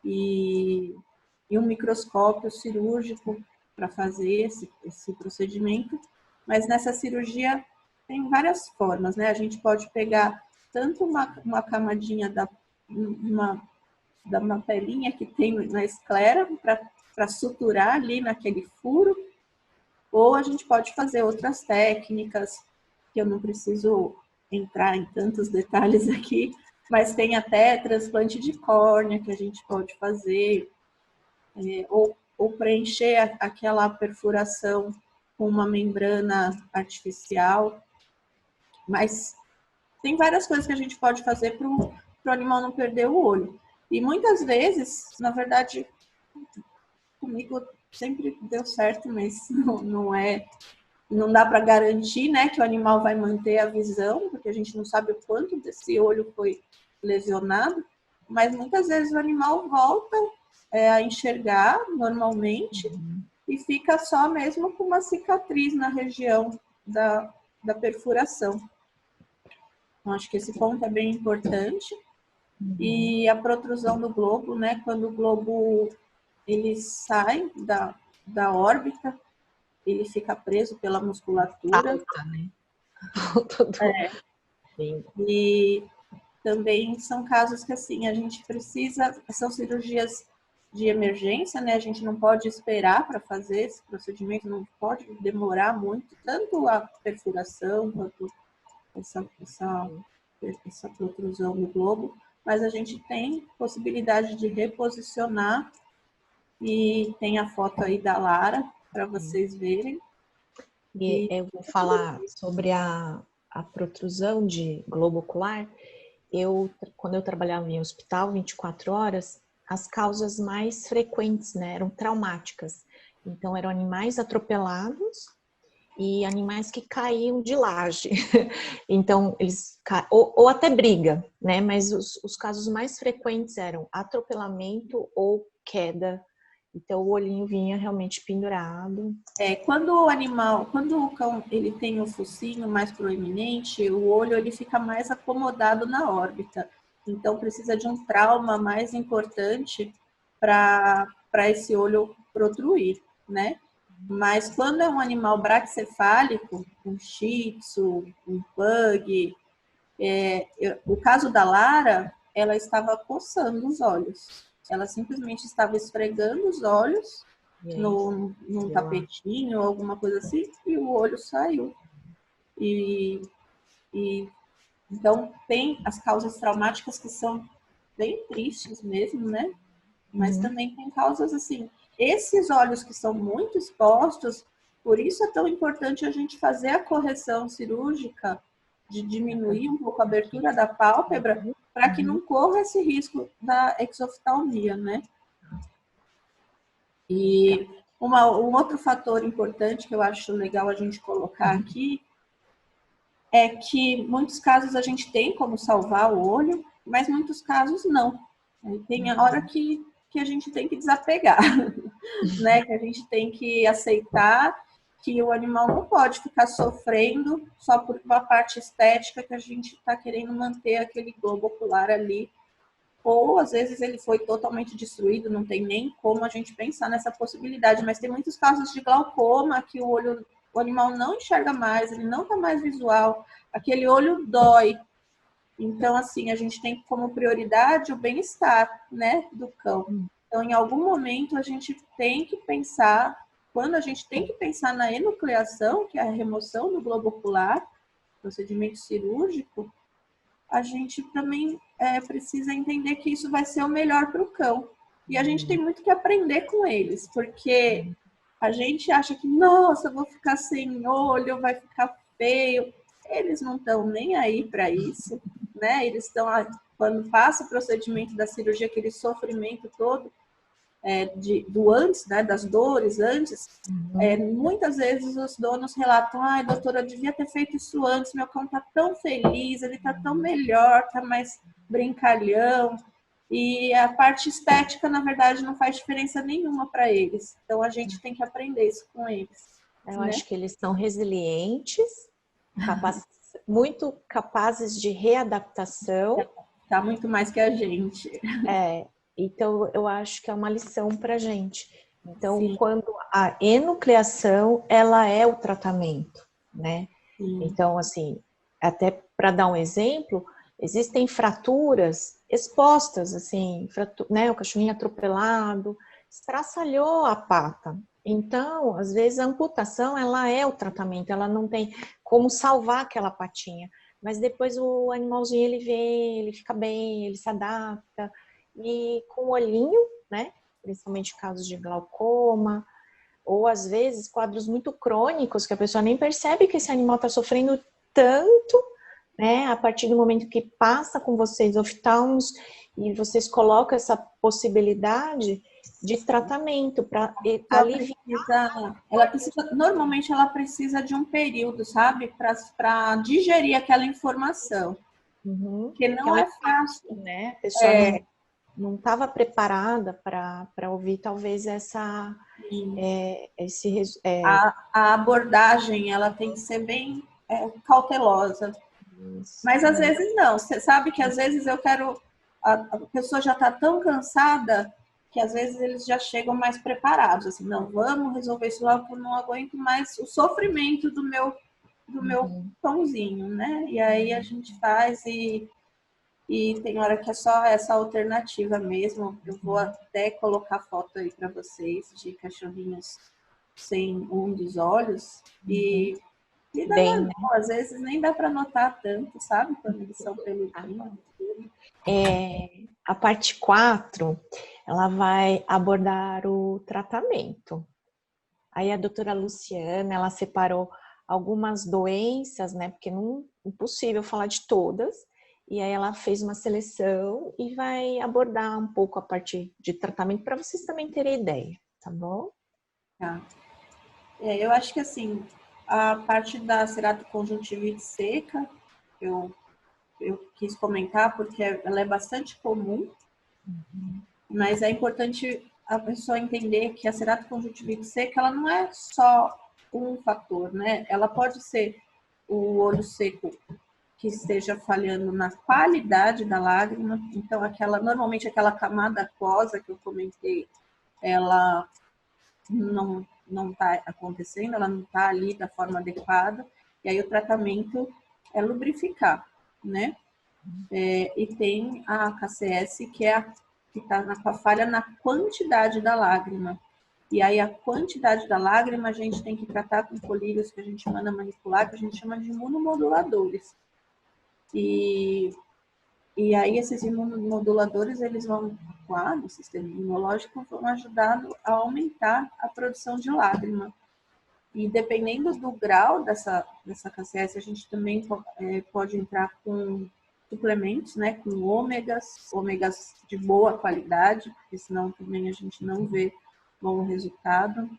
e um microscópio cirúrgico para fazer esse procedimento. Mas nessa cirurgia tem várias formas, né? A gente pode pegar tanto uma camadinha da uma pelinha que tem na esclera para suturar ali naquele furo, ou a gente pode fazer outras técnicas, que eu não preciso entrar em tantos detalhes aqui, mas tem até transplante de córnea que a gente pode fazer, ou preencher aquela perfuração com uma membrana artificial. Mas tem várias coisas que a gente pode fazer para o animal não perder o olho. E muitas vezes, na verdade, comigo sempre deu certo, mas não dá para garantir, né, que o animal vai manter a visão, porque a gente não sabe o quanto desse olho foi lesionado, mas muitas vezes o animal volta a enxergar normalmente e fica só mesmo com uma cicatriz na região da perfuração. Então, acho que esse ponto é bem importante. E a protrusão do globo, né, quando o globo ele sai da órbita, ele fica preso pela musculatura. Alta, né? E também são casos que, assim, a gente precisa, são cirurgias de emergência, né? A gente não pode esperar para fazer esse procedimento, não pode demorar muito, tanto a perfuração quanto essa protrusão do globo, mas a gente tem possibilidade de reposicionar e tem a foto aí da Lara para vocês verem. E eu vou falar sobre a protrusão de globo ocular. Quando eu trabalhava em hospital 24 horas, as causas mais frequentes, né, eram traumáticas. Então, eram animais atropelados e animais que caíam de laje. Então, ou até briga, né? Mas os casos mais frequentes eram atropelamento ou queda. Então, o olhinho vinha realmente pendurado. Quando o cão ele tem o focinho mais proeminente, o olho ele fica mais acomodado na órbita. Então, precisa de um trauma mais importante para esse olho protruir, né? Mas quando é um animal braquicefálico, um shih tzu, um pug, o caso da Lara, ela estava coçando os olhos. Ela simplesmente estava esfregando os olhos num tapetinho, alguma coisa assim, e o olho saiu. E então tem as causas traumáticas que são bem tristes mesmo, né? Mas também tem causas assim. Esses olhos que são muito expostos, por isso é tão importante a gente fazer a correção cirúrgica de diminuir um pouco a abertura da pálpebra para que não corra esse risco da exoftalmia, né? E um outro fator importante que eu acho legal a gente colocar aqui é que muitos casos a gente tem como salvar o olho, mas muitos casos não. Tem a hora que a gente tem que desapegar, né? Que a gente tem que aceitar que o animal não pode ficar sofrendo só por uma parte estética que a gente está querendo manter aquele globo ocular ali. Ou às vezes ele foi totalmente destruído, não tem nem como a gente pensar nessa possibilidade, mas tem muitos casos de glaucoma que o animal não enxerga mais, ele não está mais visual, aquele olho dói. Então, assim, a gente tem como prioridade o bem-estar, né, do cão. Então, em algum momento, a gente tem que pensar, quando a gente tem que pensar na enucleação, que é a remoção do globo ocular, procedimento cirúrgico, a gente também precisa entender que isso vai ser o melhor para o cão. E a gente tem muito que aprender com eles, porque a gente acha que, nossa, eu vou ficar sem olho, vai ficar feio. Eles não estão nem aí para isso, né? Eles estão, quando passa o procedimento da cirurgia, aquele sofrimento todo, do antes, né, das dores antes, muitas vezes os donos relatam, ai, doutora, eu devia ter feito isso antes, meu cão tá tão feliz, ele tá tão melhor, tá mais brincalhão, e a parte estética, na verdade, não faz diferença nenhuma para eles. Então, a gente tem que aprender isso com eles. Eu acho que eles são resilientes, muito capazes de readaptação. Tá muito mais que a gente. Então, eu acho que é uma lição para a gente. Então, Sim. quando a enucleação, ela é o tratamento, né? Sim. Então, assim, até para dar um exemplo, existem fraturas expostas, assim, né? O cachorrinho atropelado, estraçalhou a pata. Então, às vezes, a amputação, ela é o tratamento, ela não tem como salvar aquela patinha. Mas depois o animalzinho, ele vem, ele fica bem, ele se adapta. E com o olhinho, né? Principalmente casos de glaucoma, ou às vezes quadros muito crônicos, que a pessoa nem percebe que esse animal está sofrendo tanto, né? A partir do momento que passa com vocês oftalmos e vocês colocam essa possibilidade de tratamento para aliviar. Normalmente ela precisa de um período, sabe? Para digerir aquela informação. Porque não é fácil. Né? A pessoa não estava preparada para ouvir talvez esse a abordagem ela tem que ser bem cautelosa. Mas às vezes não. Você sabe que às vezes a pessoa já está tão cansada que às vezes eles já chegam mais preparados. Assim, não, vamos resolver isso logo, eu não aguento mais o sofrimento do meu pãozinho, né? E aí a gente faz e tem hora que é só essa alternativa mesmo. Eu vou até colocar foto aí para vocês de cachorrinhos sem um dos olhos e dá normal. Às vezes nem dá para notar tanto, sabe? Quando eles são peludinhos. A parte 4, ela vai abordar o tratamento. Aí a doutora Luciana, ela separou algumas doenças, né? Porque não é impossível falar de todas. E aí ela fez uma seleção e vai abordar um pouco a parte de tratamento para vocês também terem ideia, tá bom? Tá. Eu acho que assim, a parte da ceratoconjuntivite seca, eu quis comentar porque ela é bastante comum, mas é importante a pessoa entender que a ceratoconjuntivite seca, ela não é só um fator, né? Ela pode ser o olho seco que esteja falhando na qualidade da lágrima, então normalmente aquela camada aquosa que eu comentei, ela não está acontecendo, ela não está ali da forma adequada, e aí o tratamento é lubrificar, né? E tem a KCS, que está com a falha na quantidade da lágrima. E aí a quantidade da lágrima a gente tem que tratar com colírios que a gente manda manipular, que a gente chama de imunomoduladores. E aí esses imunomoduladores, eles vão atuar no sistema imunológico, vão ajudar a aumentar a produção de lágrima. E dependendo do grau dessa KCS, a gente também pode entrar com suplementos, né, com ômegas de boa qualidade, porque senão também a gente não vê bom resultado.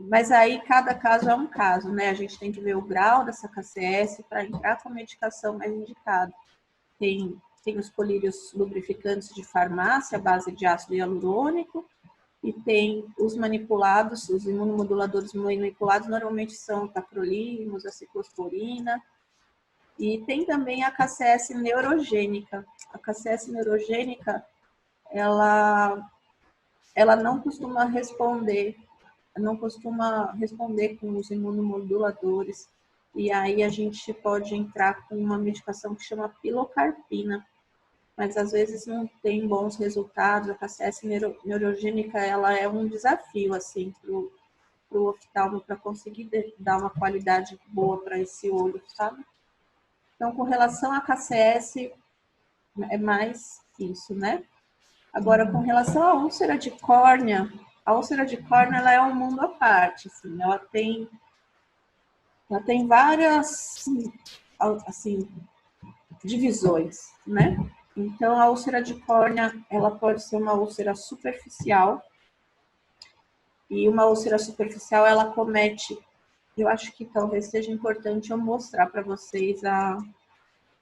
Mas aí cada caso é um caso, né? A gente tem que ver o grau dessa KCS para entrar com a medicação mais indicada. Tem os colírios lubrificantes de farmácia, à base de ácido hialurônico, e tem os manipulados, os imunomoduladores manipulados, normalmente são tacrolimus, a ciclosporina, e tem também a KCS neurogênica. A KCS neurogênica, ela não costuma responder com os imunomoduladores, e aí a gente pode entrar com uma medicação que chama pilocarpina, mas às vezes não tem bons resultados. A KCS neurogênica, ela é um desafio, assim, para o oftalmo, para conseguir dar uma qualidade boa para esse olho, sabe? Então, com relação à KCS, é mais isso, né? Agora, com relação à úlcera de córnea, a úlcera de córnea, ela é um mundo à parte, assim, ela tem várias, assim, divisões, né? Então, a úlcera de córnea, ela pode ser uma úlcera superficial, e uma úlcera superficial, ela comete, eu acho que talvez seja importante eu mostrar para vocês a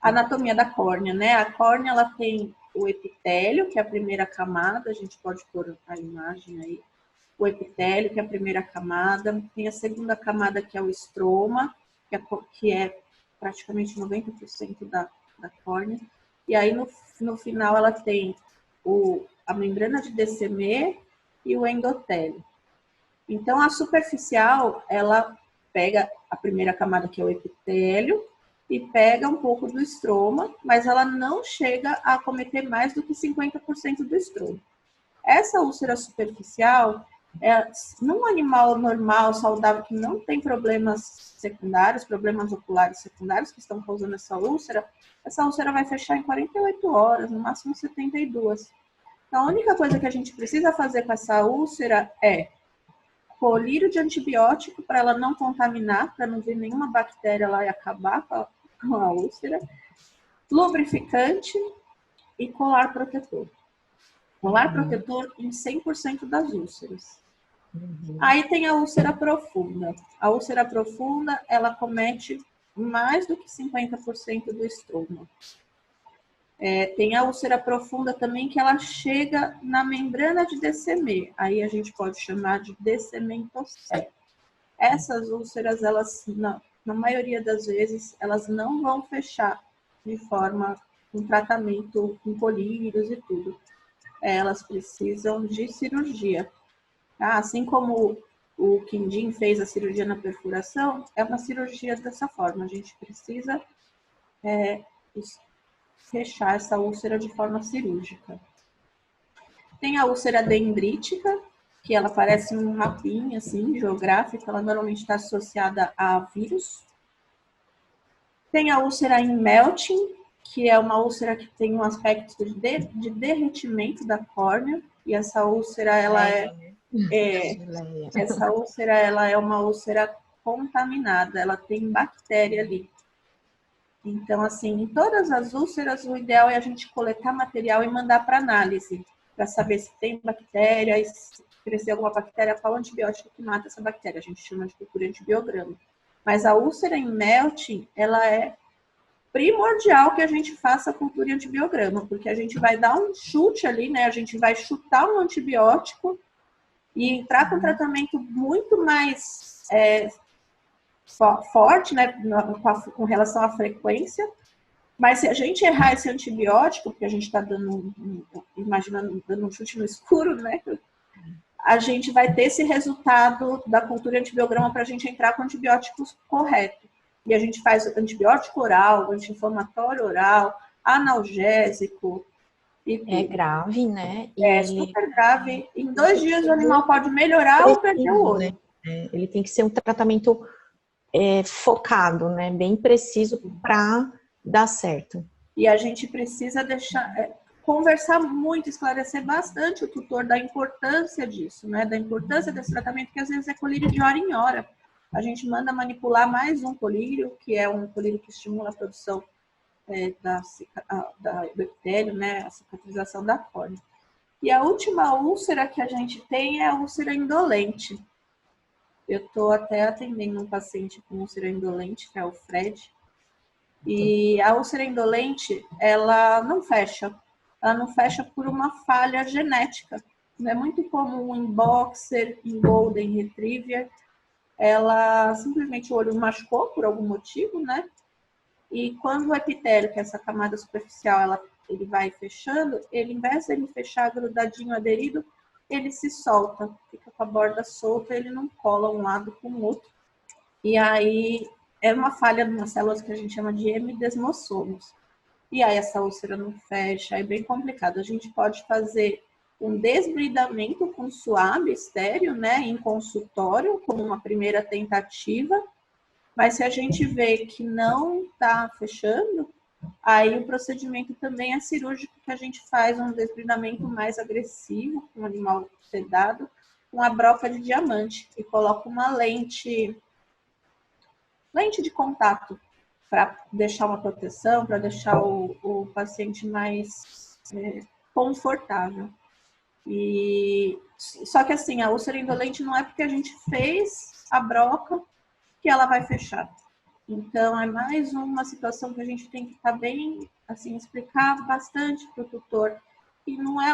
anatomia da córnea, né? A córnea, ela tem o epitélio, que é a primeira camada, a gente pode pôr a imagem aí. O epitélio, que é a primeira camada. Tem a segunda camada, que é o estroma, que é praticamente 90% da córnea. E aí, no final, ela tem a membrana de Descemet e o endotélio. Então, a superficial, ela pega a primeira camada, que é o epitélio, e pega um pouco do estroma, mas ela não chega a acometer mais do que 50% do estroma. Essa úlcera superficial, num animal normal, saudável, que não tem problemas secundários, problemas oculares secundários que estão causando essa úlcera vai fechar em 48 horas, no máximo 72. Então, a única coisa que a gente precisa fazer com essa úlcera é colírio de antibiótico para ela não contaminar, para não vir nenhuma bactéria lá e acabar com a úlcera, lubrificante e colar protetor. Colar protetor em 100% das úlceras. Aí tem a úlcera profunda. A úlcera profunda, ela comete mais do que 50% do estroma. Tem a úlcera profunda também, que ela chega na membrana de Descemet. Aí a gente pode chamar de descementocele. Essas úlceras, elas, na maioria das vezes, elas não vão fechar de forma com tratamento com colírios e tudo. Elas precisam de cirurgia. Tá? Assim como o Quindim fez a cirurgia na perfuração, é uma cirurgia dessa forma. A gente precisa fechar essa úlcera de forma cirúrgica. Tem a úlcera dendrítica, que ela parece um mapinha, assim, geográfica. Ela normalmente está associada a vírus. Tem a úlcera em melting, que é uma úlcera que tem um aspecto de derretimento da córnea. E essa úlcera, essa úlcera, ela é uma úlcera contaminada. Ela tem bactéria ali. Então, assim, em todas as úlceras, o ideal é a gente coletar material e mandar para análise, para saber se tem bactérias, crescer alguma bactéria, qual antibiótico que mata essa bactéria? A gente chama de cultura antibiograma. Mas a úlcera em melting, ela é primordial que a gente faça a cultura em antibiograma, porque a gente vai dar um chute ali, né? A gente vai chutar um antibiótico e entrar com um tratamento muito mais forte, né? Com relação à frequência. Mas se a gente errar esse antibiótico, porque a gente está imaginando, dando um chute no escuro, né? A gente vai ter esse resultado da cultura antibiograma para a gente entrar com antibióticos corretos. E a gente faz antibiótico oral, anti-inflamatório oral, analgésico. É grave, né? É super grave. Em 2 dias o animal pode melhorar ou perder o olho. Né? Ele tem que ser um tratamento focado, né? Bem preciso para dar certo. E a gente precisa conversar muito, esclarecer bastante o tutor da importância disso, né? Da importância desse tratamento, que às vezes é colírio de hora em hora. A gente manda manipular mais um colírio, que é um colírio que estimula a produção do epitélio, né? A cicatrização da córnea. E a última úlcera que a gente tem é a úlcera indolente. Eu estou até atendendo um paciente com úlcera indolente, que é o Fred. E a úlcera indolente, ela não fecha. Ela não fecha por uma falha genética. É muito comum em boxer, em golden retriever. Ela simplesmente o olho machucou por algum motivo, né? E quando o epitélio, que é essa camada superficial, ele vai fechando, ele, em vez de ele fechar grudadinho, aderido, ele se solta, fica com a borda solta, ele não cola um lado com o outro. E aí é uma falha de umas células que a gente chama de hemidesmossomos. E aí essa úlcera não fecha, é bem complicado. A gente pode fazer um desbridamento com suave estéreo, né, em consultório, como uma primeira tentativa. Mas se a gente vê que não está fechando, aí o procedimento também é cirúrgico, que a gente faz um desbridamento mais agressivo, com o animal sedado, com a broca de diamante, e coloca uma lente de contato, para deixar uma proteção, para deixar o paciente mais confortável. Só que assim, a úlcera indolente não é porque a gente fez a broca que ela vai fechar. Então, é mais uma situação que a gente tem que estar bem, assim, explicar bastante para o tutor. E não é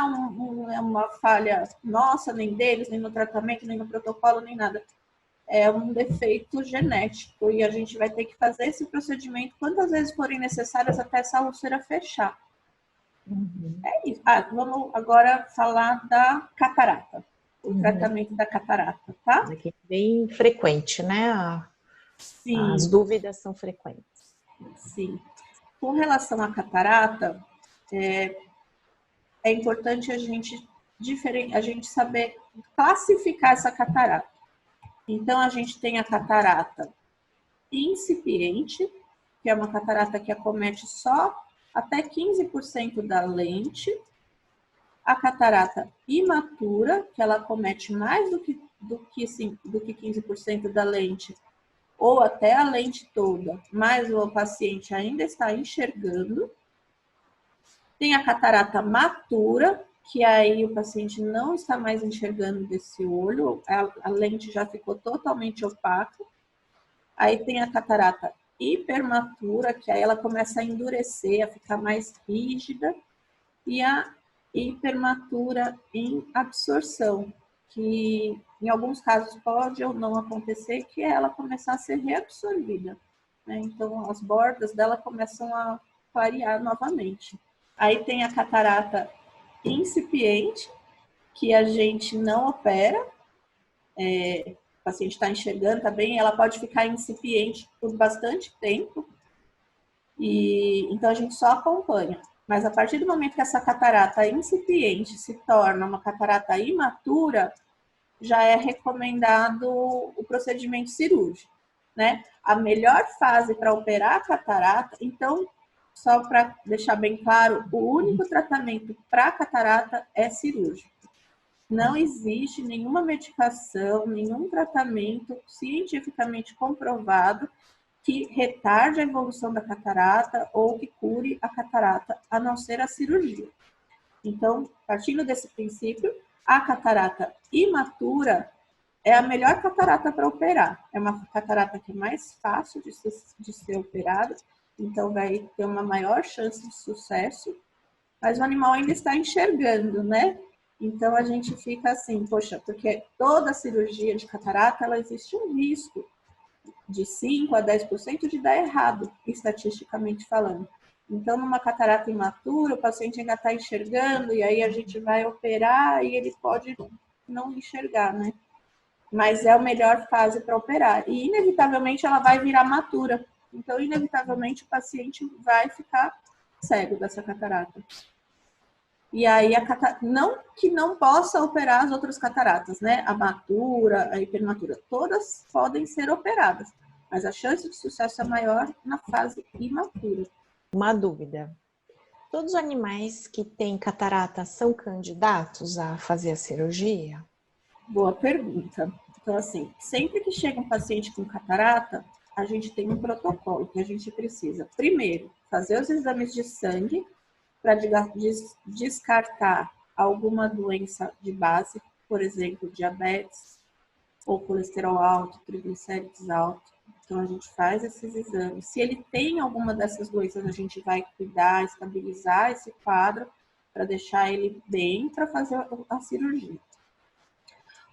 uma falha nossa, nem deles, nem no tratamento, nem no protocolo, nem nada. É um defeito genético e a gente vai ter que fazer esse procedimento quantas vezes forem necessárias até essa úlcera fechar. Uhum. É isso. Vamos agora falar da catarata. O tratamento da catarata, tá? Aqui é bem frequente, né? Sim. As dúvidas são frequentes. Sim. Com relação à catarata, é importante a gente saber classificar essa catarata. Então, a gente tem a catarata incipiente, que é uma catarata que acomete só até 15% da lente. A catarata imatura, que ela acomete mais do que 15% da lente, ou até a lente toda, mas o paciente ainda está enxergando. Tem a catarata matura, que aí o paciente não está mais enxergando desse olho, a lente já ficou totalmente opaca. Aí tem a catarata hipermatura, que aí ela começa a endurecer, a ficar mais rígida. E a hipermatura em absorção, que em alguns casos pode ou não acontecer, que é ela começar a ser reabsorvida, né? Então, as bordas dela começam a clarear novamente. Aí tem a catarata incipiente, que a gente não opera, o paciente está enxergando, está bem, ela pode ficar incipiente por bastante tempo, e então a gente só acompanha. Mas a partir do momento que essa catarata incipiente se torna uma catarata imatura, já é recomendado o procedimento cirúrgico, né? A melhor fase para operar a catarata, então, só para deixar bem claro, o único tratamento para catarata é cirúrgico. Não existe nenhuma medicação, nenhum tratamento cientificamente comprovado que retarde a evolução da catarata ou que cure a catarata, a não ser a cirurgia. Então, partindo desse princípio, a catarata imatura é a melhor catarata para operar. É uma catarata que é mais fácil de ser operada, então vai ter uma maior chance de sucesso, mas o animal ainda está enxergando, né? Então a gente fica assim, poxa, porque toda cirurgia de catarata, ela existe um risco de 5 a 10% de dar errado, estatisticamente falando. Então, numa catarata imatura, o paciente ainda está enxergando, e aí a gente vai operar e ele pode não enxergar, né? Mas é a melhor fase para operar. E, inevitavelmente, ela vai virar matura. Então, inevitavelmente, o paciente vai ficar cego dessa catarata. E aí, não que não possa operar as outras cataratas, né? A matura, a hipermatura, todas podem ser operadas. Mas a chance de sucesso é maior na fase imatura. Uma dúvida. Todos os animais que têm catarata são candidatos a fazer a cirurgia? Boa pergunta. Então, assim, sempre que chega um paciente com catarata, a gente tem um protocolo que a gente precisa, primeiro, fazer os exames de sangue para descartar alguma doença de base, por exemplo, diabetes ou colesterol alto, triglicérides alto. Então, a gente faz esses exames. Se ele tem alguma dessas doenças, a gente vai cuidar, estabilizar esse quadro para deixar ele bem para fazer a cirurgia.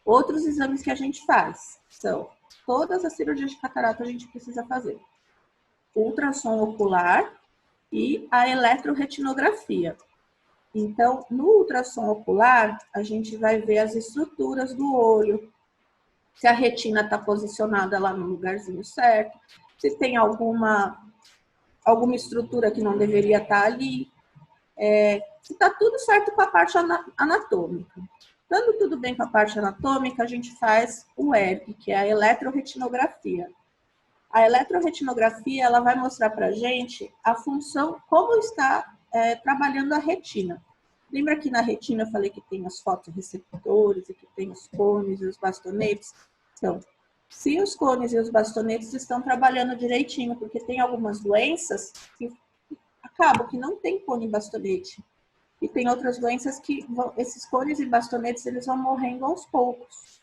Outros exames que a gente faz são, todas as cirurgias de catarata a gente precisa fazer. Ultrassom ocular e a eletroretinografia. Então, no ultrassom ocular, a gente vai ver as estruturas do olho, se a retina está posicionada lá no lugarzinho certo, se tem alguma estrutura que não deveria estar ali, se está tudo certo com a parte anatômica. Dando tudo bem com a parte anatômica, a gente faz o ERG, que é a eletroretinografia. A eletroretinografia, ela vai mostrar para a gente a função, como está trabalhando a retina. Lembra que na retina eu falei que tem os fotorreceptores e que tem os cones e os bastonetes? Então, se os cones e os bastonetes estão trabalhando direitinho, porque tem algumas doenças que acabam que não tem cone e bastonete. E tem outras doenças que esses cones e bastonetes eles vão morrendo aos poucos,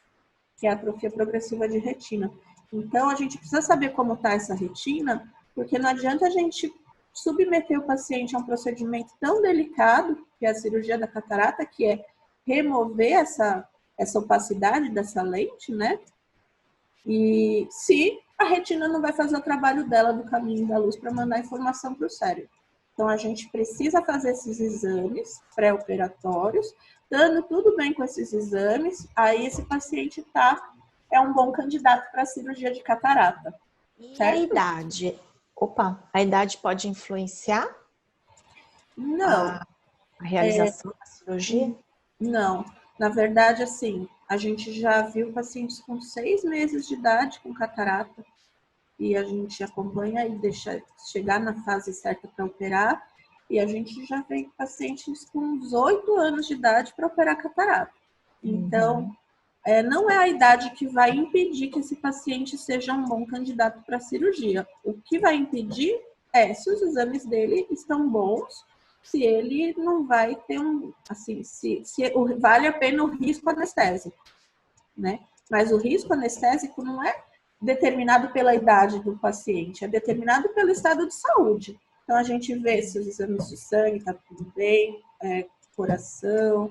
que é a atrofia progressiva de retina. Então, a gente precisa saber como está essa retina, porque não adianta a gente submeter o paciente a um procedimento tão delicado, que é a cirurgia da catarata, que é remover essa opacidade dessa lente, né? E se a retina não vai fazer o trabalho dela do caminho da luz para mandar informação para o cérebro. Então, a gente precisa fazer esses exames pré-operatórios, dando tudo bem com esses exames, aí esse paciente é um bom candidato para a cirurgia de catarata. E certo? a idade? A idade pode influenciar Não. a realização da cirurgia? Não. Na verdade, assim, a gente já viu pacientes com 6 meses de idade com catarata e a gente acompanha e deixa chegar na fase certa para operar. E a gente já vê pacientes com uns 8 anos de idade para operar catarata. Então, não é a idade que vai impedir que esse paciente seja um bom candidato para a cirurgia. O que vai impedir é se os exames dele estão bons, se ele não vai ter se vale a pena o risco anestésico, né? Mas o risco anestésico não é determinado pela idade do paciente, é determinado pelo estado de saúde. Então, a gente vê se os exames de sangue estão tudo bem, coração,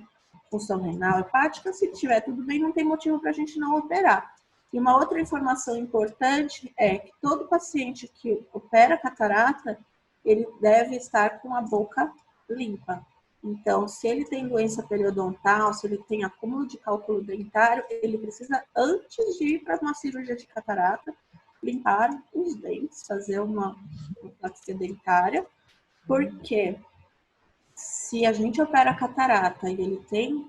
função renal, hepática, se tiver tudo bem, não tem motivo para a gente não operar. E uma outra informação importante é que todo paciente que opera catarata, ele deve estar com a boca limpa. Então, se ele tem doença periodontal, se ele tem acúmulo de cálculo dentário, ele precisa, antes de ir para uma cirurgia de catarata, limpar os dentes, fazer uma plaquia dentária, porque se a gente opera a catarata e ele tem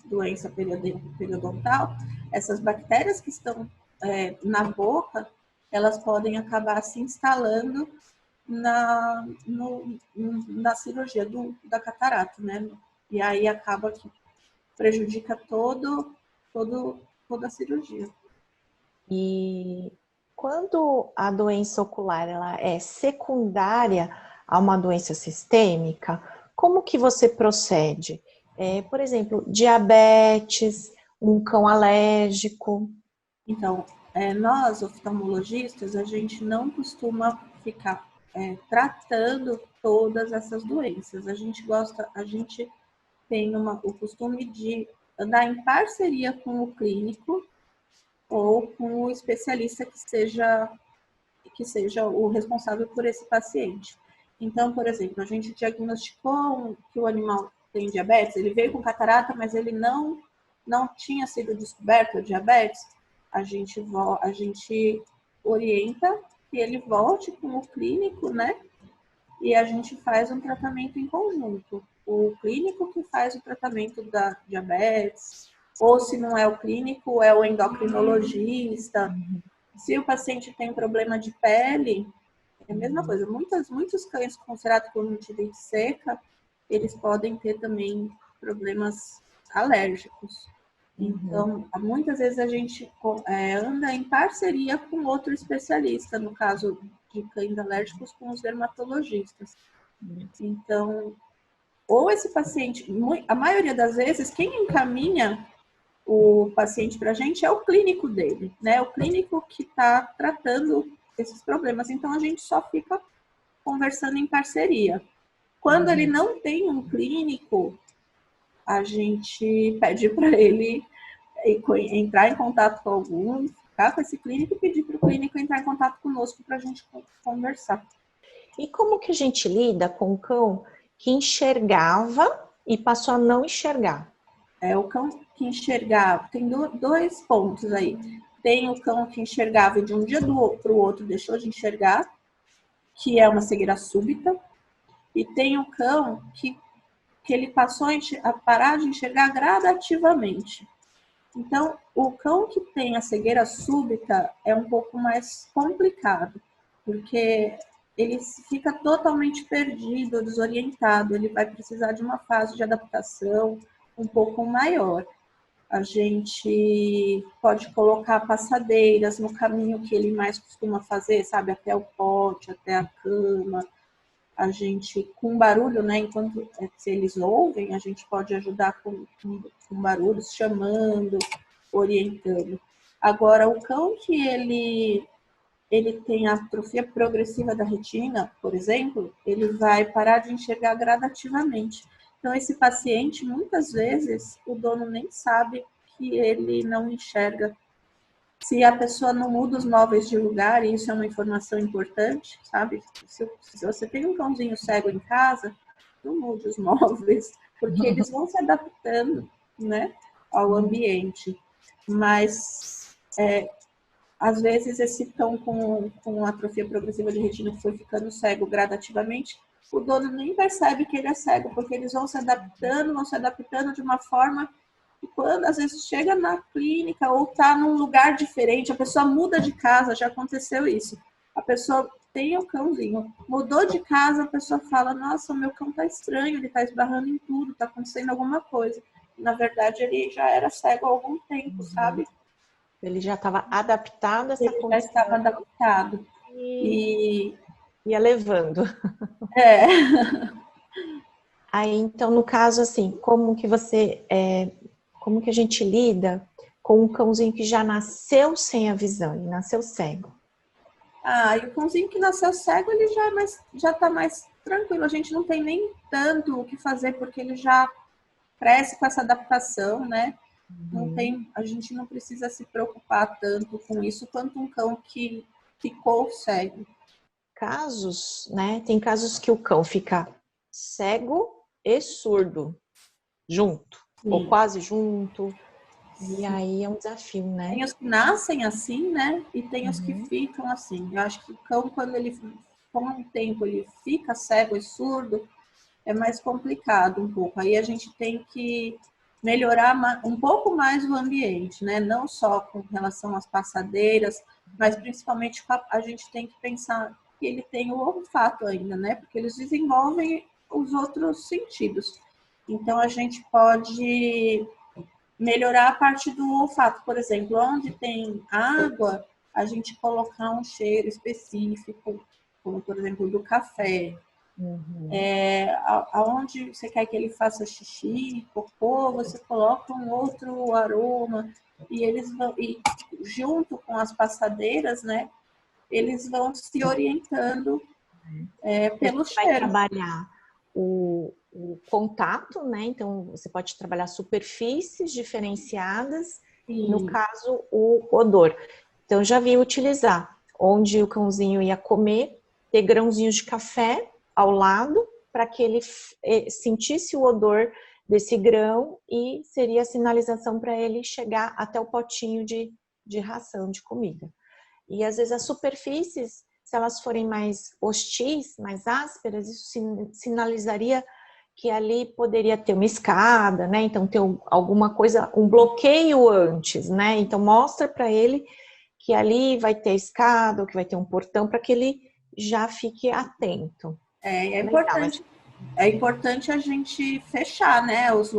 doença periodontal, essas bactérias que estão na boca, elas podem acabar se instalando na cirurgia da catarata, né? E aí acaba que prejudica toda a cirurgia. E quando a doença ocular ela é secundária a uma doença sistêmica, como que você procede? Por exemplo, diabetes, um cão alérgico. Então, nós, oftalmologistas, a gente não costuma ficar tratando todas essas doenças. A gente tem o costume de andar em parceria com o clínico ou com o especialista que seja o responsável por esse paciente. Então, por exemplo, a gente diagnosticou que o animal tem diabetes, ele veio com catarata, mas ele não tinha sido descoberto a diabetes, a gente orienta que ele volte com o clínico, né? E a gente faz um tratamento em conjunto. O clínico que faz o tratamento da diabetes, ou se não é o clínico, é o endocrinologista. Se o paciente tem problema de pele, é a mesma coisa. Muitos cães com ceratocognitivite seca, eles podem ter também problemas alérgicos. Então, muitas vezes a gente anda em parceria com outro especialista, no caso de cães alérgicos, com os dermatologistas. Então, ou esse paciente, a maioria das vezes, quem encaminha o paciente para a gente é o clínico dele, né? O clínico que está tratando esses problemas. Então, a gente só fica conversando em parceria. Quando ele não tem um clínico, a gente pede para ele entrar em contato com algum, ficar com esse clínico e pedir para o clínico entrar em contato conosco para a gente conversar. E como que a gente lida com um cão que enxergava e passou a não enxergar? O cão que enxergava, tem dois pontos aí. Tem o cão que enxergava e de um dia para o outro deixou de enxergar, que é uma cegueira súbita, e tem o cão que ele passou a parar de enxergar gradativamente. Então, o cão que tem a cegueira súbita é um pouco mais complicado, porque ele fica totalmente perdido, desorientado, ele vai precisar de uma fase de adaptação um pouco maior. A gente pode colocar passadeiras no caminho que ele mais costuma fazer, sabe, até o pote, até a cama. A gente, com barulho, né, enquanto se eles ouvem, a gente pode ajudar com barulhos, chamando, orientando. Agora, o cão que ele tem atrofia progressiva da retina, por exemplo, ele vai parar de enxergar gradativamente. Então, esse paciente, muitas vezes, o dono nem sabe que ele não enxerga. Se a pessoa não muda os móveis de lugar, e isso é uma informação importante, sabe? Se você tem um cãozinho cego em casa, não mude os móveis, porque eles vão se adaptando, né, ao ambiente. Mas, às vezes, esse cão com atrofia progressiva de retina que foi ficando cego gradativamente, o dono nem percebe que ele é cego, porque eles vão se adaptando de uma forma que quando às vezes chega na clínica ou está num lugar diferente, a pessoa muda de casa, já aconteceu isso. A pessoa tem o cãozinho, mudou de casa, a pessoa fala, nossa, o meu cão tá estranho, ele tá esbarrando em tudo, tá acontecendo alguma coisa. Na verdade, ele já era cego há algum tempo, sabe? Ele já estava adaptado a essa Ele já condição estava adaptado. e E ia levando. é, Aí, então, no caso, assim, como que a gente lida com um cãozinho que já nasceu sem a visão, ele nasceu cego? e o cãozinho que nasceu cego, ele já tá mais tranquilo. A gente não tem nem tanto o que fazer, porque ele já cresce com essa adaptação, né? A gente não precisa se preocupar tanto com isso quanto um cão que ficou cego. Casos, né? Tem casos que o cão fica cego e surdo junto, ou Sim. quase junto, e aí é um desafio, né? Tem os que nascem assim, né? E tem os que ficam assim. Eu acho que o cão, quando ele, com um tempo, ele fica cego e surdo, é mais complicado um pouco. Aí a gente tem que melhorar um pouco mais o ambiente, né? Não só com relação às passadeiras, mas principalmente a gente tem que pensar que ele tem o olfato ainda, né? Porque eles desenvolvem os outros sentidos. Então a gente pode melhorar a parte do olfato, por exemplo, onde tem água, a gente colocar um cheiro específico, como por exemplo do café, Aonde você quer que ele faça xixi, cocô, você coloca um outro aroma e eles vão, e junto com as passadeiras, né, eles vão se orientando pelo Você vai cheiro. trabalhar o contato, né? Então, você pode trabalhar superfícies diferenciadas, e no caso, o odor. Então, eu já vi utilizar, onde o cãozinho ia comer, ter grãozinhos de café ao lado, para que ele sentisse o odor desse grão e seria a sinalização para ele chegar até o potinho de ração, de comida. E às vezes as superfícies, se elas forem mais hostis, mais ásperas, isso sinalizaria que ali poderia ter uma escada, né? Então ter alguma coisa, um bloqueio antes, né? Então mostra para ele que ali vai ter escada, ou que vai ter um portão, para que ele já fique atento. É importante a gente fechar, né, os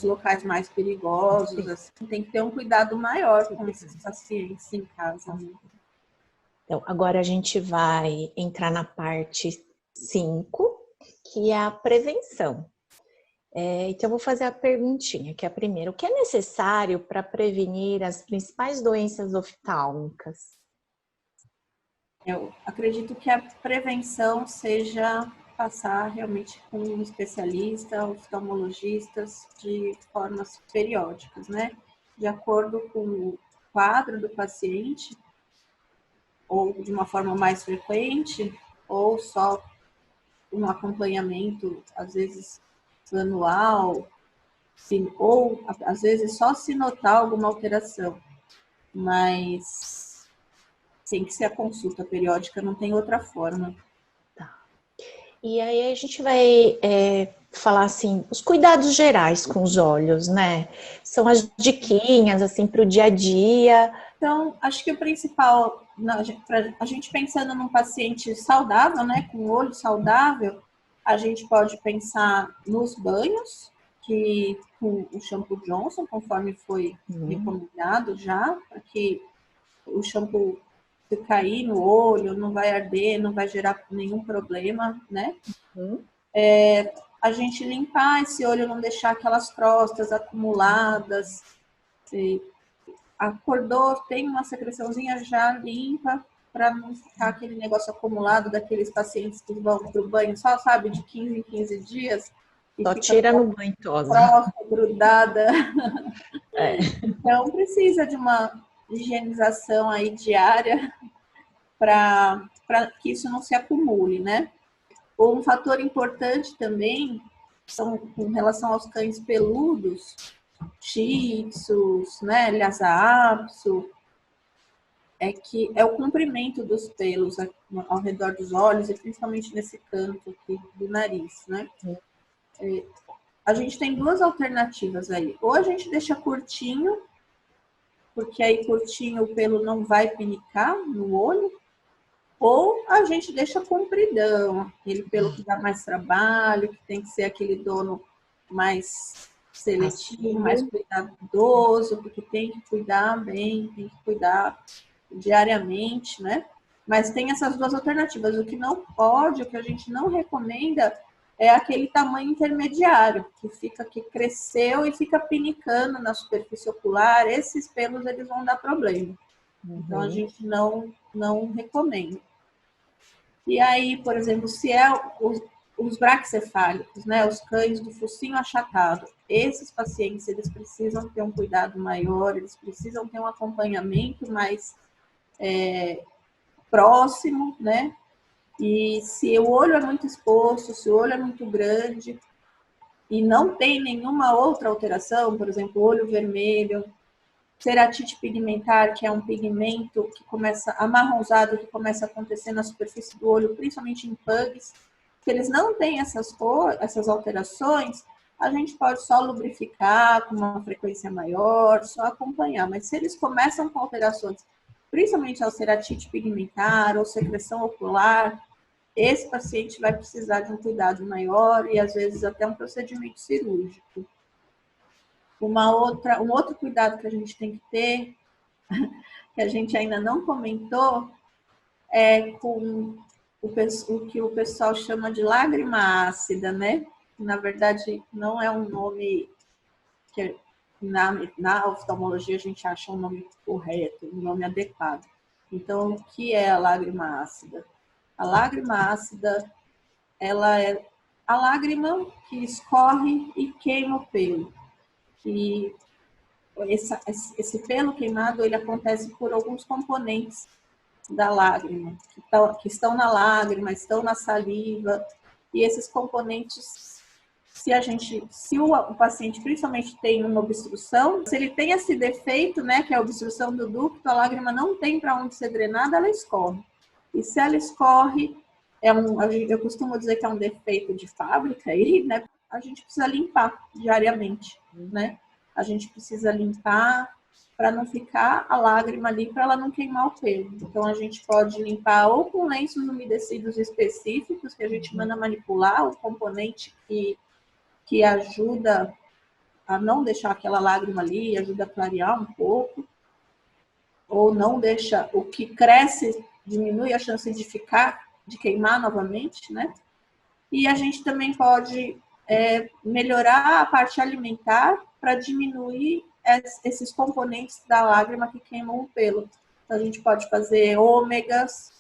locais mais perigosos, assim, tem que ter um cuidado maior com esses pacientes em casa. Né? Então, agora a gente vai entrar na parte 5, que é a prevenção. Então, eu vou fazer a perguntinha, que é a primeira. O que é necessário para prevenir as principais doenças oftálmicas? Eu acredito que a prevenção seja passar realmente com um especialista, oftalmologistas, de formas periódicas, né? De acordo com o quadro do paciente, ou de uma forma mais frequente, ou só um acompanhamento, às vezes, anual, ou às vezes só se notar alguma alteração. Mas tem que ser a consulta periódica, não tem outra forma. Tá. E aí a gente vai falar assim, os cuidados gerais com os olhos, né? São as diquinhas, assim, para o dia a dia. Então, acho que o principal, a gente pensando num paciente saudável, né, com o olho saudável, a gente pode pensar nos banhos, que com o shampoo Johnson, conforme foi recomendado já, para que o shampoo, se cair no olho, não vai arder, não vai gerar nenhum problema, né? A gente limpar esse olho, não deixar aquelas crostas acumuladas. Acordou, tem uma secreçãozinha, já limpa, para não ficar aquele negócio acumulado daqueles pacientes que vão para o banho só, sabe, de 15 em 15 dias. E só tira no banho tosa. Crosta, grudada. Então, precisa de uma higienização aí diária para que isso não se acumule, né? Um fator importante também são com relação aos cães peludos, Shih Tzus, né, Lhasa Apso, é que é o comprimento dos pelos ao redor dos olhos e principalmente nesse canto aqui do nariz, né? A gente tem duas alternativas aí. Ou a gente deixa curtinho, porque aí curtinho o pelo não vai pinicar no olho, ou a gente deixa compridão, aquele pelo que dá mais trabalho, que tem que ser aquele dono mais seletivo, mais cuidadoso, porque tem que cuidar bem, tem que cuidar diariamente, né? Mas tem essas duas alternativas. O que não pode, o que a gente não recomenda é aquele tamanho intermediário, que cresceu e fica pinicando na superfície ocular. Esses pelos, eles vão dar problema. Então, a gente não recomenda. E aí, por exemplo, se é os braquicefálicos, né, os cães do focinho achatado, esses pacientes, eles precisam ter um cuidado maior, eles precisam ter um acompanhamento mais próximo, né? E se o olho é muito exposto, se o olho é muito grande e não tem nenhuma outra alteração, por exemplo, olho vermelho, ceratite pigmentar, que é um pigmento que começa amarronzado, que começa a acontecer na superfície do olho, principalmente em pugs, se eles não têm essas alterações, a gente pode só lubrificar com uma frequência maior, só acompanhar. Mas se eles começam com alterações, principalmente ao ceratite pigmentar ou secreção ocular, esse paciente vai precisar de um cuidado maior e às vezes até um procedimento cirúrgico. Um outro cuidado que a gente tem que ter, que a gente ainda não comentou, é com o que o pessoal chama de lágrima ácida, né? Na verdade, não é um nome que na oftalmologia a gente acha um nome correto, um nome adequado. Então, o que é a lágrima ácida? A lágrima ácida, ela é a lágrima que escorre e queima o pelo. E esse pelo queimado, ele acontece por alguns componentes da lágrima, que estão na lágrima, estão na saliva, e esses componentes, se o paciente principalmente tem uma obstrução, se ele tem esse defeito, né, que é a obstrução do ducto, a lágrima não tem para onde ser drenada, ela escorre. E se ela escorre, eu costumo dizer que é um defeito de fábrica, aí, né, a gente precisa limpar diariamente, né? A gente precisa limpar para não ficar a lágrima ali, para ela não queimar o pelo. Então, a gente pode limpar ou com lenços umedecidos específicos, que a gente manda manipular, o componente que ajuda a não deixar aquela lágrima ali, ajuda a clarear um pouco, ou não deixa, o que cresce diminui a chance de queimar novamente, né? E a gente também pode melhorar a parte alimentar para diminuir esses componentes da lágrima que queimam o pelo. Então, a gente pode fazer ômegas,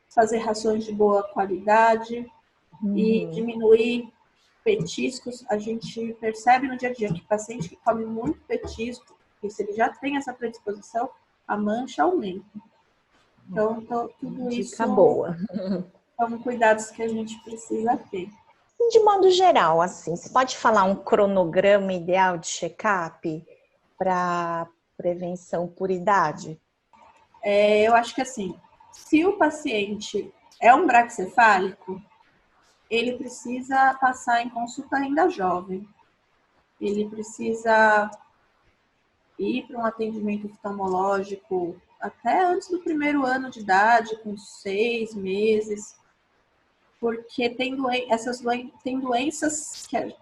fazer rações de boa qualidade e diminuir petiscos. A gente percebe no dia a dia que o paciente que come muito petisco, que se ele já tem essa predisposição, a mancha aumenta. Então tudo Dica isso boa. são cuidados que a gente precisa ter. De modo geral, assim, você pode falar um cronograma ideal de check-up para prevenção por idade? Eu acho que assim, se o paciente é um braquicefálico, ele precisa passar em consulta ainda jovem. Ele precisa ir para um atendimento oftalmológico até antes do primeiro ano de idade, com 6 meses, porque tem doenças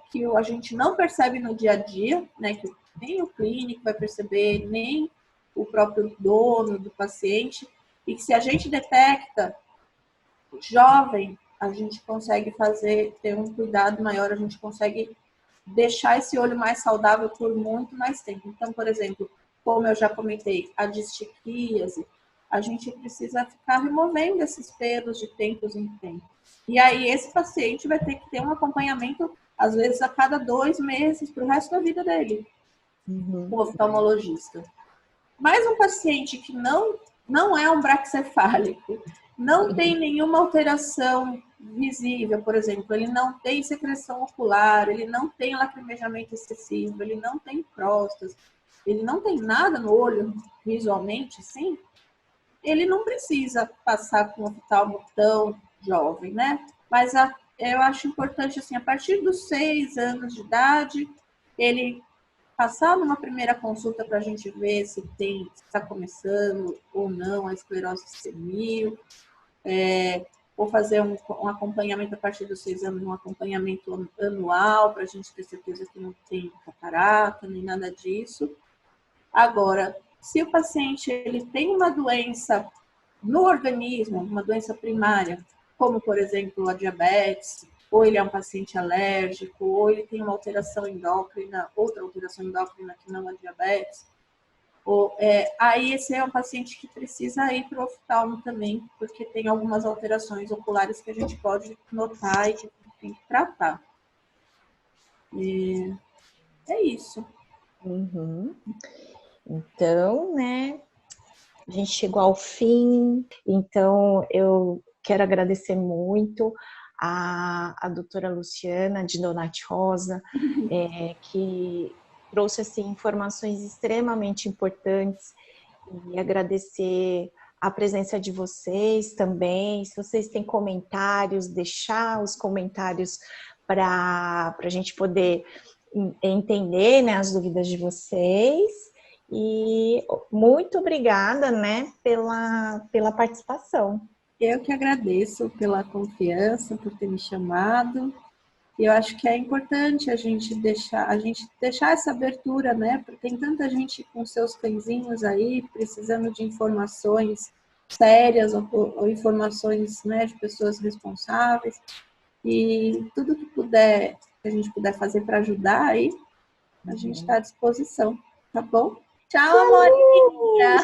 que a gente não percebe no dia a dia, né, que nem o clínico vai perceber, nem o próprio dono do paciente, e que se a gente detecta jovem, a gente consegue ter um cuidado maior, a gente consegue deixar esse olho mais saudável por muito mais tempo. Então, por exemplo, como eu já comentei, a distiquíase, a gente precisa ficar removendo esses pelos de tempos em tempos. E aí esse paciente vai ter que ter um acompanhamento, às vezes a cada 2 meses, para o resto da vida dele, com o oftalmologista. Mas um paciente que não é um braquicefálico, não tem nenhuma alteração visível, por exemplo, ele não tem secreção ocular, ele não tem lacrimejamento excessivo, ele não tem crostas, ele não tem nada no olho visualmente, sim, ele não precisa passar com um oftalmo tão jovem, né? Mas eu acho importante, assim, a partir dos 6 anos de idade, ele passar numa primeira consulta para a gente ver se está começando ou não a esclerose senil, ou fazer um acompanhamento a partir dos 6 anos, um acompanhamento anual, para a gente ter certeza que não tem catarata, nem nada disso. Agora, se o paciente ele tem uma doença no organismo, uma doença primária, como, por exemplo, a diabetes, ou ele é um paciente alérgico, ou ele tem uma alteração endócrina, outra alteração endócrina que não é diabetes, aí esse é um paciente que precisa ir para o oftalmo também, porque tem algumas alterações oculares que a gente pode notar e que tem que tratar. É isso. Então, né, a gente chegou ao fim, então eu quero agradecer muito a doutora Luciana de Donati Rosa, que trouxe assim, informações extremamente importantes, e agradecer a presença de vocês também. Se vocês têm comentários, deixar os comentários para a gente poder entender, né, as dúvidas de vocês. E muito obrigada, né, pela participação. Eu que agradeço pela confiança, por ter me chamado. E eu acho que é importante a gente deixar essa abertura, né? Porque tem tanta gente com seus cãezinhos aí, precisando de informações sérias ou informações, né, de pessoas responsáveis. E tudo que a gente puder fazer para ajudar aí, a gente está à disposição, tá bom? Tchau, amorinha!